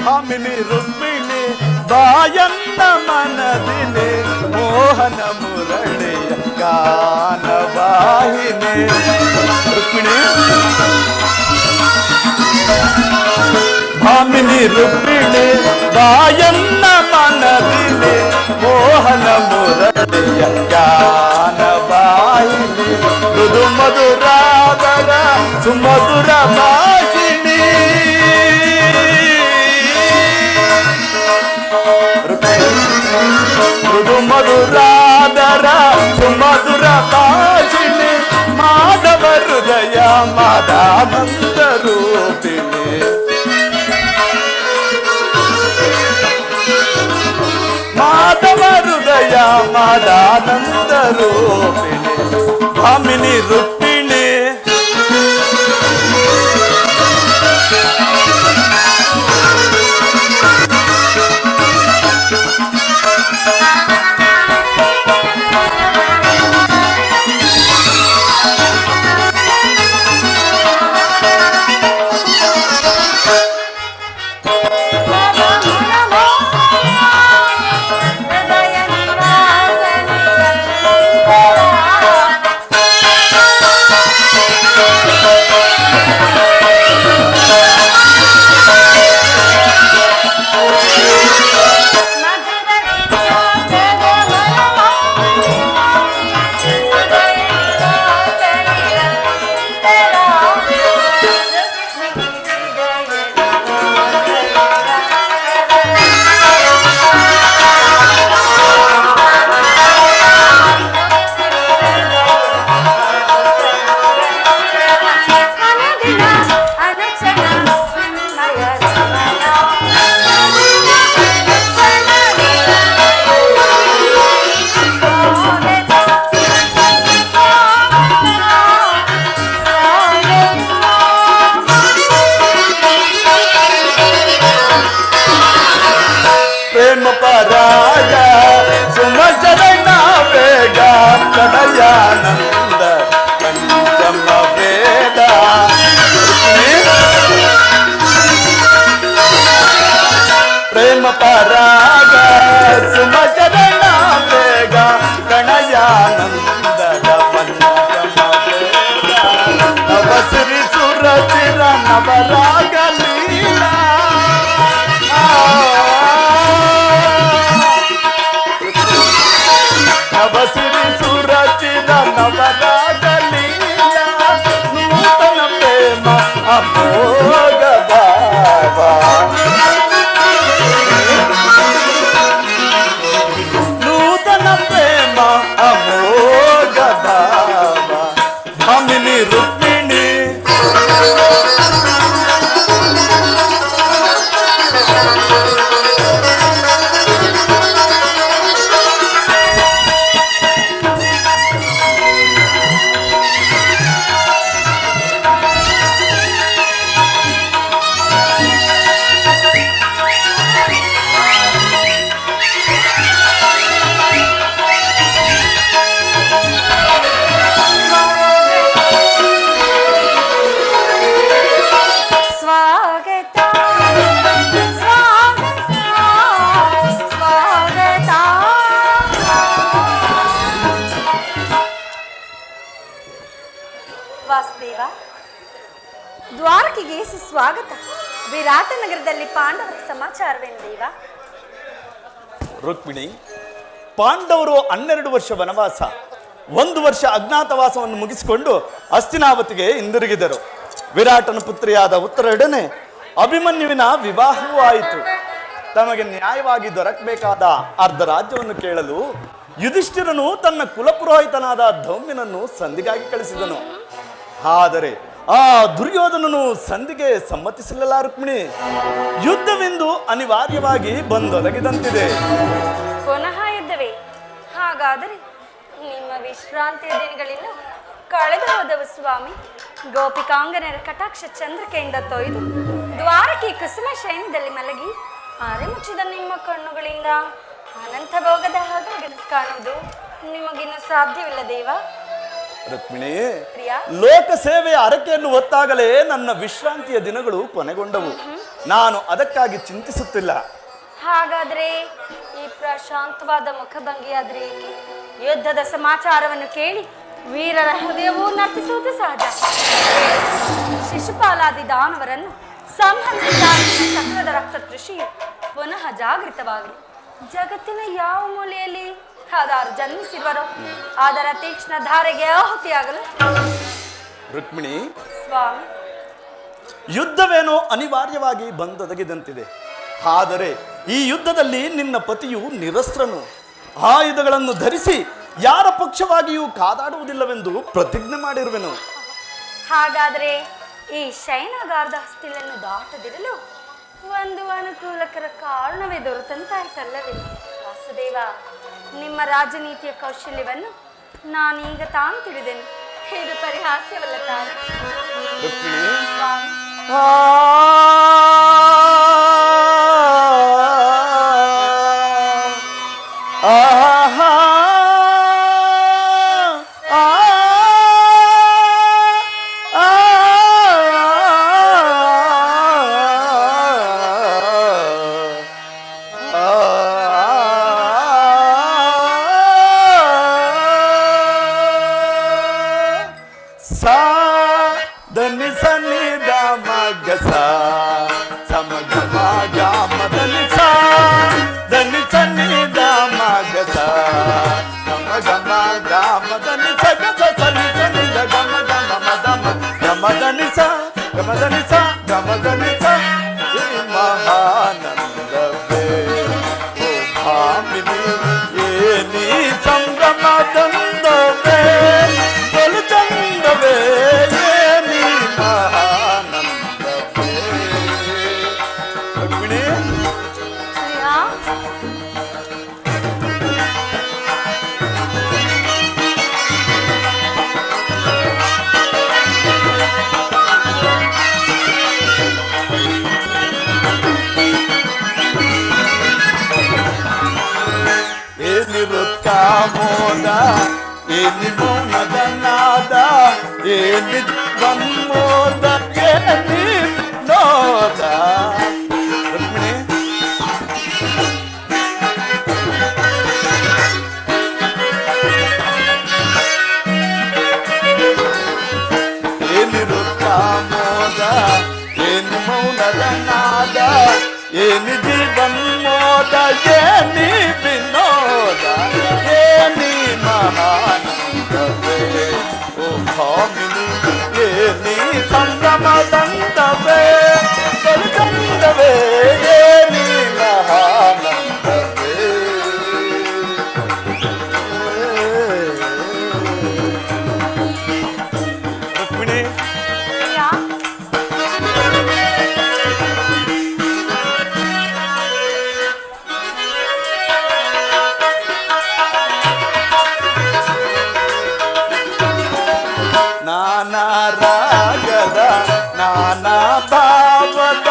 ಭಾಮಿನಿ ರುಕ್ಮಿಣಿ ಬಾಯನ್ನ ಮನದಿನಿ ಮೋಹನ ಮುರಳಿಯ ಗಾನವಾಹಿನಿ. ರುಕ್ಮಿಣಿ ಭಾಮಿನಿ ರುಕ್ಮಿಣಿ ಬಾಯನ್ನ ಮನದಿನಿ ಮೋಹನ ಮುರಳಿಯ ಗಾನವಾಹಿನಿ. ಮೃದು ಮಧುರಾದರ ಸುಮಧುರ ಭಾಷಿಣಿ. ಮೃದು ಮಧುರಾದರ ಸುಮಧುರ ಭಾಷಿಣಿ. ಮಾಧವ ಹೃದಯ ಮಾದಾನಂದ ರೂಪಿಣಿ. ಮಾಧವ ಹೃದಯ ಮಾದಾನಂದ ರೂಪಿಣಿ. ಭಾಮಿನಿ ರುಕ್ಮಿಣಿ ಪರಾಗ ಸುಮಚರಣ ಬೇಗ ಕಡಯಾನಂದ ಪಂಚಮ ವೇದ. ಪ್ರೇಮ ಪರಾಗ ಸುಮಚರಣ ಬೇಗ ಗಣಯಾನಂದದ ಪಂಚಮ ವೇದ. ನವಸಿರಿ ಸುರಚಿರ ನವರಾಗ ಲೀಲಾ. ನವಸಿರಿ ಸುರಚಿರ ನವರಾಗ ಲೀಲಾ. ನೂತನ ಪ್ರೇಮ ಅಮೋಘ ಭಾವ. ನೂತನ ಪ್ರೇಮ ಅಮೋಘ ಭಾವ. ಭಾಮಿನಿ ರುಕ್ಮಿಣಿ ವಾಸುದೇವ, ದ್ವಾರಕೆಗೆ ಸುಸ್ವಾಗತ. ವಿರಾಟ ನಗರದಲ್ಲಿ ಪಾಂಡವರ ಸಮಾಚಾರವೇನು ದೇವ? ರುಕ್ಮಿಣಿ, ಪಾಂಡವರು 12 ವರ್ಷ ವನವಾಸ, 1 ವರ್ಷ ಅಜ್ಞಾತವಾಸವನ್ನು ಮುಗಿಸಿಕೊಂಡು ಹಸ್ತಿನಾವತಿಗೆ ಹಿಂದಿರುಗಿದರು. ವಿರಾಟನ ಪುತ್ರಿಯಾದ ಉತ್ತರಡನೆ ಅಭಿಮನ್ಯುವಿನ ವಿವಾಹವೂ ಆಯಿತು. ತಮಗೆ ನ್ಯಾಯವಾಗಿ ದೊರಕಬೇಕಾದ ಅರ್ಧ ರಾಜ್ಯವನ್ನು ಕೇಳಲು ಯುಧಿಷ್ಠಿರನು ತನ್ನ ಕುಲಪುರೋಹಿತನಾದ ಧೌಮ್ಯನನ್ನು ಸಂಧಿಗಾಗಿ ಕಳಿಸಿದನು. ಆದರೆ ಆ ದುರ್ಯೋಧನನು ಸಂಧಿಗೆ ಸಮ್ಮತಿಸಲಿಲ್ಲ. ರುಕ್ಮಿಣಿ, ಯುದ್ಧವೆಂದು ಅನಿವಾರ್ಯವಾಗಿ ಬಂದೊದಗಿದಂತಿದೆ. ಪುನಃ ಯುದ್ಧವೇ? ಹಾಗಾದರೆ ನಿಮ್ಮ ವಿಶ್ರಾಂತಿಯ ದಿನಗಳಿಂದ ಕಳೆದು ಹೋದವು ಸ್ವಾಮಿ. ಗೋಪಿಕಾಂಗನರ ಕಟಾಕ್ಷ ಚಂದ್ರಿಕೆಯಿಂದ ತೊಯ್ದು ದ್ವಾರಕಿ ಕುಸುಮ ಶಯನದಲ್ಲಿ ಮಲಗಿ ಆರೆ ಮುಚ್ಚಿದ ನಿಮ್ಮ ಕಣ್ಣುಗಳಿಂದ ಅನಂತ ಭೋಗದ ಹಾಗೆ ಕಾಣುವುದು ನಿಮಗಿನ್ನು ಸಾಧ್ಯವಿಲ್ಲ ದೇವ. ರುಕ್ಮಿಣಿ, ಪ್ರಿಯಾ, ಲೋಕ ಸೇವೆಯ ಹರಕೆಯನ್ನು ಹೊತ್ತಾಗಲೇ ನನ್ನ ವಿಶ್ರಾಂತಿಯ ದಿನಗಳು ಕೊನೆಗೊಂಡವು. ನಾನು ಅದಕ್ಕಾಗಿ ಚಿಂತಿಸುತ್ತಿಲ್ಲ. ಹಾಗಾದ್ರೆ ಈ ಪ್ರಶಾಂತವಾದ ಮುಖಭಂಗಿಯಾದ್ರೆ ಏಕೆ? ಯುದ್ಧದ ಸಮಾಚಾರವನ್ನು ಕೇಳಿ ವೀರರ ಹೃದಯವೂ ನರ್ತಿಸುವುದು ಸಹಜ. ಶಿಶುಪಾಲಾದಿ ದಾನವರನ್ನು ಸಂಹರಿಸಿದ ಚಕ್ರದ ರಕ್ತ ತೃಷಿಯು ಪುನಃ ಜಾಗೃತವಾಗಲಿ. ಜಗತ್ತಿನ ಯಾವ ಮೂಲೆಯಲ್ಲಿ ಅದಾರು ಜನ್ಮಿಸಿರುವರೋ ಅದರ ತೀಕ್ಷ್ಣ ಧಾರೆಗೆ ಆಹುತಿಯಾಗಲು. ರುಕ್ಮಿಣಿ, ಸ್ವಾಮಿ, ಯುದ್ಧವೇನೋ ಅನಿವಾರ್ಯವಾಗಿ ಬಂದೊದಗಿದಂತಿದೆ. ಆದರೆ ಈ ಯುದ್ಧದಲ್ಲಿ ನಿನ್ನ ಪತಿಯು ನಿರಸ್ತ್ರನು. ಆಯುಧಗಳನ್ನು ಧರಿಸಿ ಯಾರ ಪಕ್ಷವಾಗಿಯೂ ಕಾದಾಡುವುದಿಲ್ಲವೆಂದು ಪ್ರತಿಜ್ಞೆ ಮಾಡಿರುವೆನು. ಹಾಗಾದರೆ ಈ ಶಯನಾಗಾರದ ಹಸ್ತಿಲನ್ನು ದಾಟದಿರಲು ಒಂದು ಅನುಕೂಲಕರ ಕಾರಣವೇ ದೊರೆತಂತಾಯ್ತಲ್ಲವೇ? ವಾಸುದೇವ, ನಿಮ್ಮ ರಾಜನೀತಿಯ ಕೌಶಲ್ಯವನ್ನು ನಾನೀಗ ತಾನು ತಿಳಿದೆನು. ಇದು ಪರಿಹಾಸ್ಯವಲ್ಲ ತಾನೆ? ರುಕ್ಮಿಣಿ, ಸ್ವಾಮಿ, ಧನಿ ಸನಿ ದ ಸ ಸಮ ಗ ಮ ಗ ಮ ಧನಿ ಸ ಧನಿ ಸನಿ ದ ಮ ಗ ಸ ಸಮ ಗ ಮ ಗ ಮ ಧನಿ ಸ ಗ ಸ ಸನಿ ಸನಿ ದ ಗ ಮ ಗ ಮ ಮ ದ ಮ ಗ ಮ ಧನಿ ಸ ಗ ಮ ಧನಿ ಸ ಗ ಮ ಧನಿ ಸ ಈ ಮಹಾನಂದವೇ ಓ ಭಾಮಿನಿ ಏನಿ ಸಂಭ್ರಮದಂದವೇ ಬಲು ಚಂದವೇ ಏನಿ ಮಹಾನಂದವೇ. ರುಕ್ಮಿಣಿ, ಪ್ರಿಯಾ, ಏನಿರುತ್ತ ಮೋದ ಏನಿ ಮೌನದ ನಾದ ಏನಿ ಮನ್ಮೋದ ಏನಿ ನೋದ. ರುಕ್ಮಿಣಿ, ಏನಿರುತ್ತ ಮೋದ ಏನಿ ಮೌನದ ನಾದ ಏನಿ ಜೀವನ್ಮೋದ ಏನಿ ವಿನೋದ ಏನಿ ಮಹಾನಂದವೇ ಓ ಭಾಮಿನಿ ಏನಿ ಸಂಭ್ರಮದಂದವೇ ಬಲು ಚಂದವೇ ಏನಿ ಮಹಾನಂದವೇ. ರುಕ್ಮಿಣಿ, ಪ್ರಿಯಾ, ನಾನಾ ರಾಗದ ನಾನಾ ಭಾವದ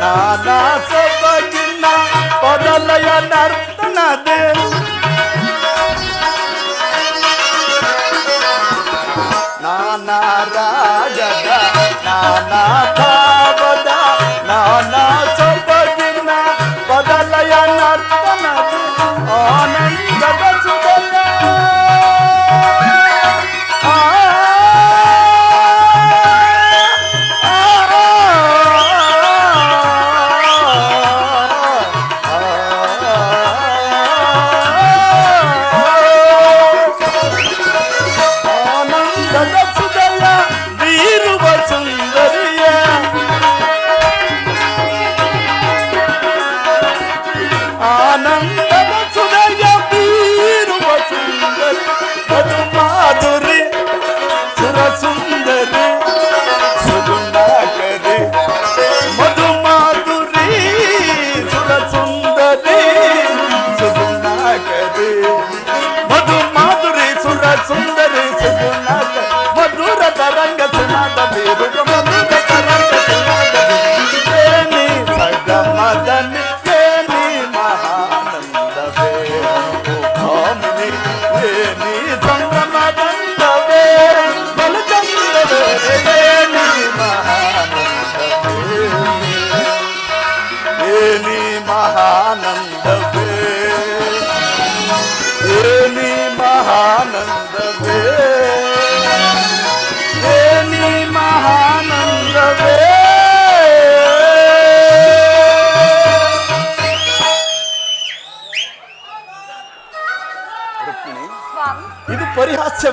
ನಾನಾ ಸೊಬಗಿನ ಪದಲಯ ನರ್ತನದೆ ನಾನಾ ರಾಗದ ನಾನಾ ಭಾವದ ನಾನಾ ಸೊಬಗಿನ ಪದಲಯ ನರ್ತನದೆ ಆನಂದದ ಸುಖದ ಆ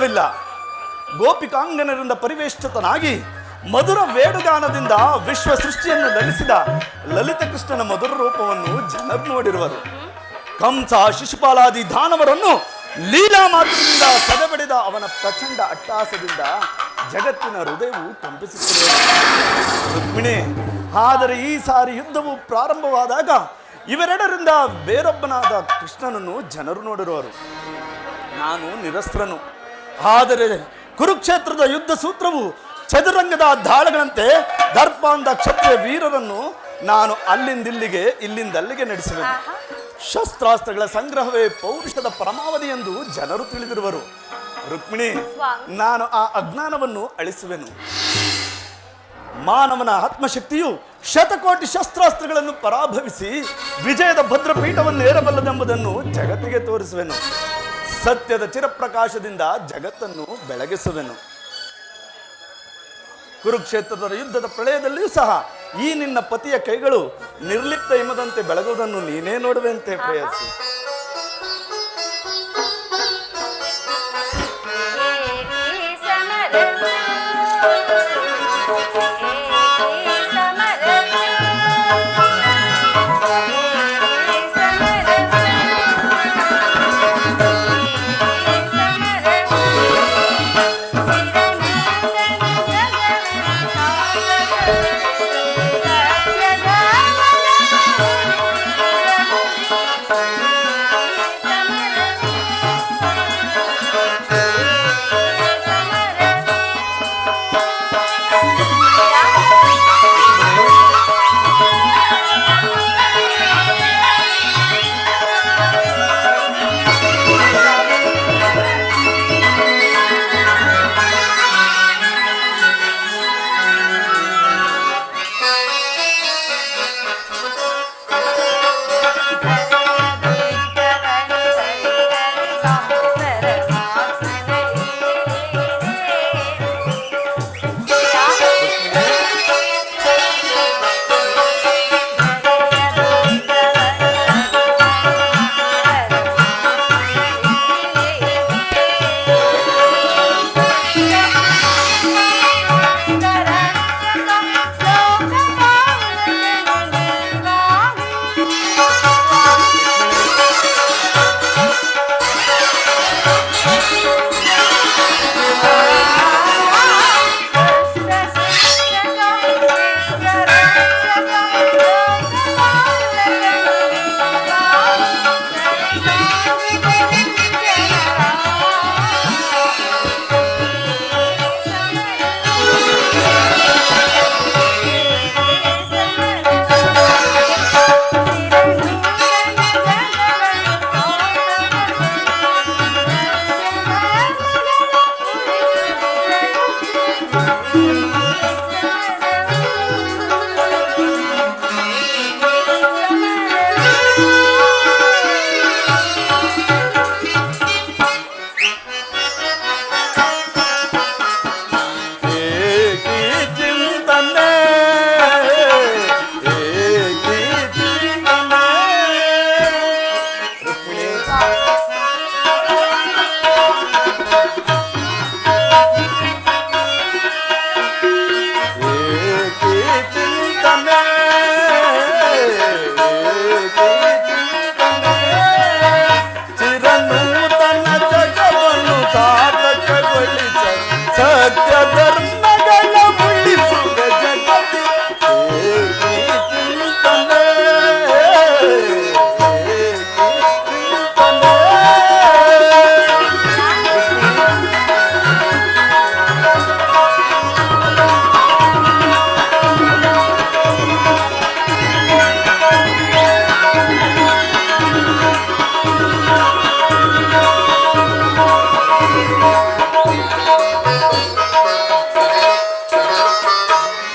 ಸಾಧ್ಯವಿಲ್ಲ. ಗೋಪಿಕಾಂಗನರಿಂದ ಪರಿವೇಷ್ಟಿತನಾಗಿ ಮಧುರ ವೇಣುಗಾನದಿಂದ ವಿಶ್ವ ಸೃಷ್ಟಿಯನ್ನು ಲಲಿಸಿದ ಲಲಿತ ಕೃಷ್ಣನ ಮಧುರ ರೂಪವನ್ನು ಜನರು ನೋಡಿರುವರು. ಕಂಸ ಶಿಶುಪಾಲಾದಿ ದಾನವರನ್ನು ಲೀಲಾ ಮಾತ್ರದಿಂದ ಸದೆಬಡಿದ ಅವನ ಪ್ರಚಂಡ ಅಟ್ಟಹಾಸದಿಂದ ಜಗತ್ತಿನ ಹೃದಯವು ಕಂಪಿಸುತ್ತಿದೆ. ರುಕ್ಮಿಣಿ, ಆದರೆ ಈ ಸಾರಿ ಯುದ್ಧವು ಪ್ರಾರಂಭವಾದಾಗ ಇವೆರಡರಿಂದ ಬೇರೊಬ್ಬನಾದ ಕೃಷ್ಣನನ್ನು ಜನರು ನೋಡಿರುವರು. ನಾನು ನಿರಸ್ತ್ರನು. ಆದರೆ ಕುರುಕ್ಷೇತ್ರದ ಯುದ್ಧ ಸೂತ್ರವು ಚದುರಂಗದ ದಾಳಗಳಂತೆ ದರ್ಪಾಂಧ ಕ್ಷತ್ರಿಯ ವೀರರನ್ನು ನಾನು ಅಲ್ಲಿಂದಿಲ್ಲಿಗೆ ಇಲ್ಲಿಂದಲ್ಲಿಗೆ ನಡೆಸುವೆನು. ಶಸ್ತ್ರಾಸ್ತ್ರಗಳ ಸಂಗ್ರಹವೇ ಪೌರುಷದ ಪರಮಾವಧಿ ಎಂದು ಜನರು ತಿಳಿದಿರುವರು. ರುಕ್ಮಿಣಿ, ನಾನು ಆ ಅಜ್ಞಾನವನ್ನು ಅಳಿಸುವೆನು. ಮಾನವನ ಆತ್ಮಶಕ್ತಿಯು ಶತಕೋಟಿ ಶಸ್ತ್ರಾಸ್ತ್ರಗಳನ್ನು ಪರಾಭವಿಸಿ ವಿಜಯದ ಭದ್ರಪೀಠವನ್ನು ಏರಬಲ್ಲದೆಂಬುದನ್ನು ಜಗತ್ತಿಗೆ ತೋರಿಸುವೆನು. ಸತ್ಯದ ಚಿರಪ್ರಕಾಶದಿಂದ ಜಗತ್ತನ್ನು ಬೆಳಗಿಸುವೆನು. ಕುರುಕ್ಷೇತ್ರದ ಯುದ್ಧದ ಪ್ರಳಯದಲ್ಲಿಯೂ ಸಹ ಈ ನಿನ್ನ ಪತಿಯ ಕೈಗಳು ನಿರ್ಲಿಪ್ತ ಹಿಮದಂತೆ ಬೆಳಗುವುದನ್ನು ನೀನೇ ನೋಡುವಂತೆ ಪ್ರಯತ್ನಿಸಿ.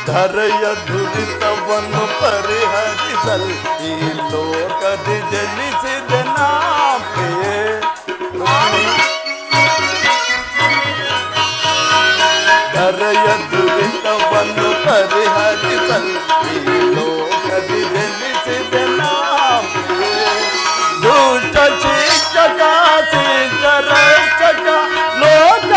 ಧರೆಯ ದುರಿತವನ್ನು ಪರಿಹರಿಸಲು ಈ ಲೋಕದಿ ಜನಿಸಿದ ನಾಪೆಯೇ ಧರೆಯ ದುರಿತವನ್ನು ಪರಿಹರಿಸಲು ಈ ಲೋಕದಿ ಜನಿಸಿದ ನಾಪೆಯೇ ದುಷ್ಟ ಶಿಕ್ಷಕ ಶಿಕ್ಷ ರಕ್ಷಕ ಲೋಕ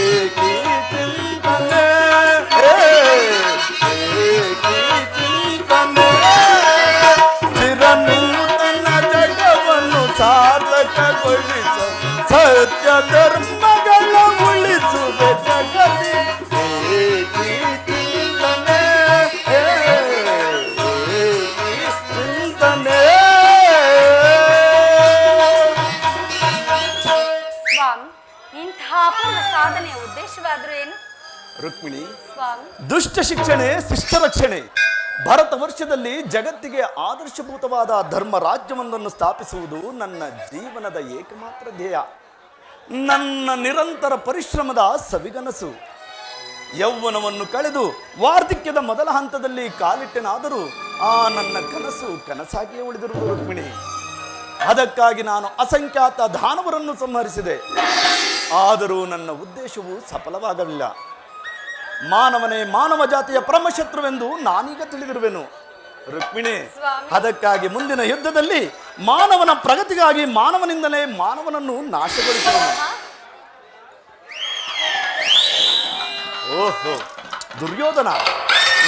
ಏಕಿ ಚಿಂತನೆ ಏಕಿ ಚಿಂತನೆ ಚಿರನೂತನ ಜಗವನ್ನು ಸಾರ್ಥಕಗೊಳಿಸ ಸತ್ಯ ಧರ್ಮಗಳ ಉಳಿಸುವೆ ಜಗತಿ ಏಕಿ ಚಿಂತನೆ ಏಕಿ ಚಿಂತನೆ. ಸ್ವಾಮಿ, ಇಂತಹ ಅಪೂರ್ವ ಸಾಧನೆಯ ಉದ್ದೇಶವಾದರೂ ಏನು? ರುಕ್ಮಿಣಿ, ಸ್ವಾಮಿ, ದುಷ್ಟ ಶಿಕ್ಷಣೆ ಶಿಷ್ಟ ರಕ್ಷಣೆ. ಭಾರತ ವರ್ಷದಲ್ಲಿ ಜಗತ್ತಿಗೆ ಆದರ್ಶಭೂತವಾದ ಧರ್ಮ ರಾಜ್ಯವೊಂದನ್ನು ಸ್ಥಾಪಿಸುವುದು ನನ್ನ ಜೀವನದ ಏಕಮಾತ್ರ ಧ್ಯೇಯ, ನನ್ನ ನಿರಂತರ ಪರಿಶ್ರಮದ ಸವಿಗನಸು. ಯೌವನವನ್ನು ಕಳೆದು ವಾರ್ಧಕ್ಯದ ಮೊದಲ ಹಂತದಲ್ಲಿ ಕಾಲಿಟ್ಟೆನಾದರೂ ಆ ನನ್ನ ಕನಸು ಕನಸಾಗಿಯೇ ಉಳಿದಿರುವುದು ರುಕ್ಮಿಣಿ. ಅದಕ್ಕಾಗಿ ನಾನು ಅಸಂಖ್ಯಾತ ದಾನವರನ್ನು ಸಂಹರಿಸಿದೆ, ಆದರೂ ನನ್ನ ಉದ್ದೇಶವು ಸಫಲವಾಗಲಿಲ್ಲ. ಮಾನವನೇ ಮಾನವ ಜಾತಿಯ ಪರಮಶತ್ರುವೆಂದು ನಾನೀಗ ತಿಳಿದಿರುವೆನು ರುಕ್ಮಿಣಿ. ಅದಕ್ಕಾಗಿ ಮುಂದಿನ ಯುದ್ಧದಲ್ಲಿ ಮಾನವನ ಪ್ರಗತಿಗಾಗಿ ಮಾನವನಿಂದಲೇ ಮಾನವನನ್ನು ನಾಶಗೊಳಿಸುವೆನು. ಓಹೋ, ದುರ್ಯೋಧನ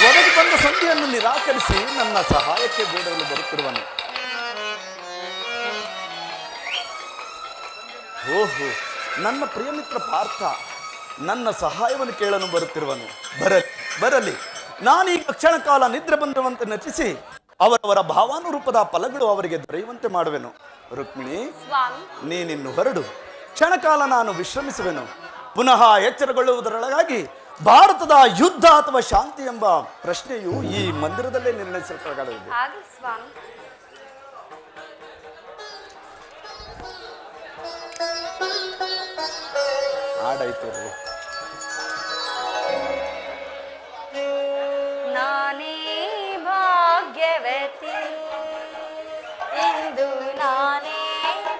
ಒದಗಿ ಬಂದ ಸಂಧಿಯನ್ನು ನಿರಾಕರಿಸಿ ನನ್ನ ಸಹಾಯಕ್ಕೆ ಬೇಡಲು ಬರುತ್ತಿರುವನು. ಓಹೋ, ನನ್ನ ಪ್ರಿಯಮಿತ್ರ ಪಾರ್ಥ ನನ್ನ ಸಹಾಯವನ್ನು ಕೇಳಲು ಬರುತ್ತಿರುವನು. ಬರಲಿ, ನಾನೀಗ ಕ್ಷಣ ಕಾಲ ನಿದ್ರೆ ಬಂದಿರುವಂತೆ ನಟಿಸಿ ಅವರವರ ಭಾವಾನುರೂಪದ ಫಲಗಳು ಅವರಿಗೆ ದೊರೆಯುವಂತೆ ಮಾಡುವೆನು. ರುಕ್ಮಿಣಿ, ನೀನಿನ್ನು ಹೊರಡು, ಕ್ಷಣಕಾಲ ನಾನು ವಿಶ್ರಮಿಸುವೆನು. ಪುನಃ ಎಚ್ಚರಗೊಳ್ಳುವುದರೊಳಗಾಗಿ ಭಾರತದ ಯುದ್ಧ ಅಥವಾ ಶಾಂತಿ ಎಂಬ ಪ್ರಶ್ನೆಯು ಈ ಮಂದಿರದಲ್ಲೇ ನಿರ್ಣಯಿಸಲ್ಪಡಲಿದೆ. ಆಡಾಯ್ತು. ನಾನೇ ಭಾಗ್ಯವತಿ ಇಂದು ನಾನೇ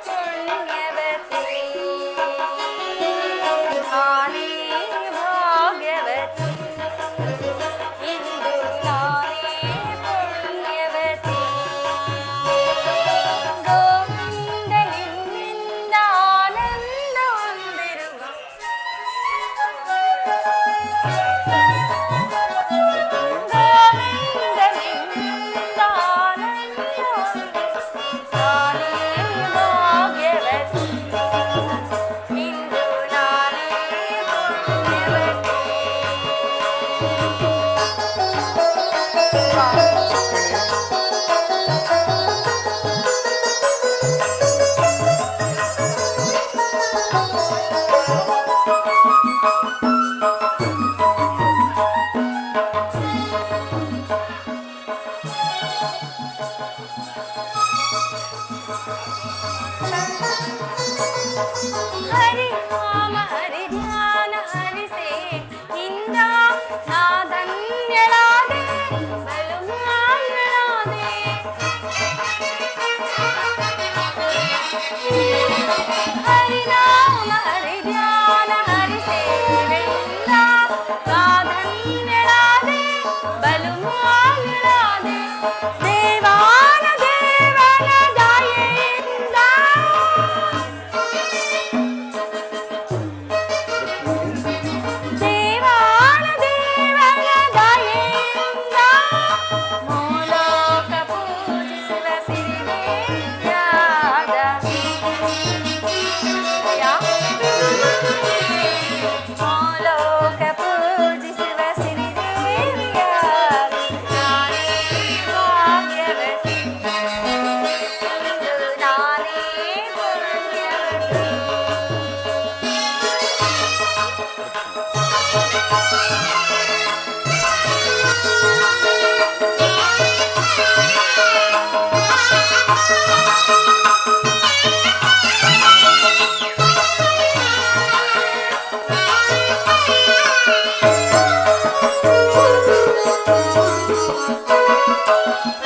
ಪುಣ್ಯವತಿ, ನಾನೇ ಭಾಗ್ಯವತಿ ಇಂದು ನಾನೇ ಪುಣ್ಯವತಿ. ಗೋವಿಂದ ನಿನ್ನಿಂದ ಆನಂದ ಹೊಂದಿರುವ ಹರಿ ನಾಮ ಹರಿ ಧ್ಯಾನ ಹರಿಸೆ ಇಂದ ನಾ ಧನ್ಯಳಾದೆ ಬಲು ಮಾನ್ಯಳಾದೆ. ಹರಿ ನಾಮ ಹರಿ ಧ್ಯಾನ ಹರಿಸೇವೆಂದ ನಾ ಧನ್ಯಳಾದೆ ಬಲು ಮಾನ್ಯಳಾದೆ. ದೇವಾನ ದೇವನ ದಯೆಯಿಂದ ದೇವಾನ ದೇವನ ದಯೆಯಿಂದ ಮೂಲೋಕ ಪೂಜಿಸುವ ಸಿರಿದೇವ್ಯಾದ ಮೂಲೋಕ ಪೂಜಿಸುವ ಸಿರಿದೇವ್ಯಾದ. ನಾನೇ ಭಾಗ್ಯವತಿ ಇಂದು ನಾನೇ ಪುಣ್ಯವತಿ.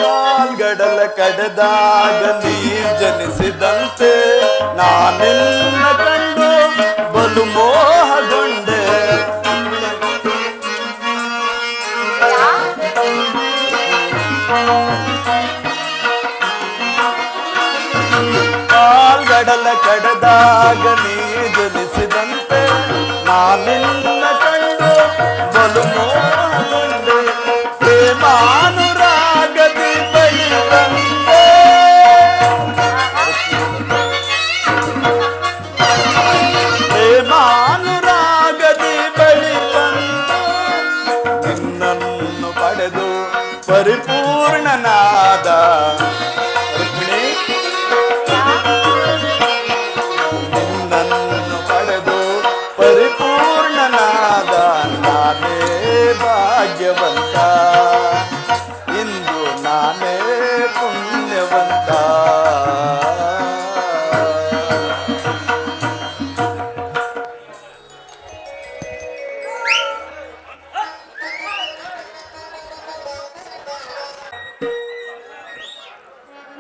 ಕಾಲ್ಗಡಲ ಕಡೆದಾಗ ನೀ ಜನಿಸಿದಂತೆ ನಾನಿನ್ನ ಕಂಡು ಬಲು ಮೋಹಗೊಂಡೆ. ಕಾಲ್ಗಡಲ ಕಡೆದಾಗ ನೀ ನಾನಿನ್ನ ಕಂಡು ಬಲು ಮೋಹಗೊಂಡೆ ಪ್ರೇಮಾನುರಾಗದಿ ಬಳಿ ಬಂದೆ ಪ್ರೇಮಾನುರಾಗದಿ ಬಳಿ ಬಂದು ನಿನ್ನನ್ನು ಪಡೆದು ಪರಿಪೂರ್ಣನಾದ ರುಕ್ಮಿಣಿ ನಿನ್ನನ್ನು ಪಡೆದು ಪರಿಪೂರ್ಣನಾದ ನಾನೇ ಭಾಗ್ಯವಂತ ಇಂದು ನಾನೇ ಪುಣ್ಯವಂತ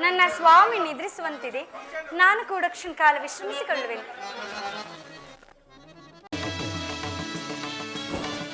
ನನ್ನ ಸ್ವಾಮಿ ನಿದ್ರಿಸುವಂತಿದೆ. ನಾನು ಕೂಡ ಕ್ಷಣಕಾಲ ವಿಶ್ರಮಿಸಿಕೊಳ್ಳುವೆನು.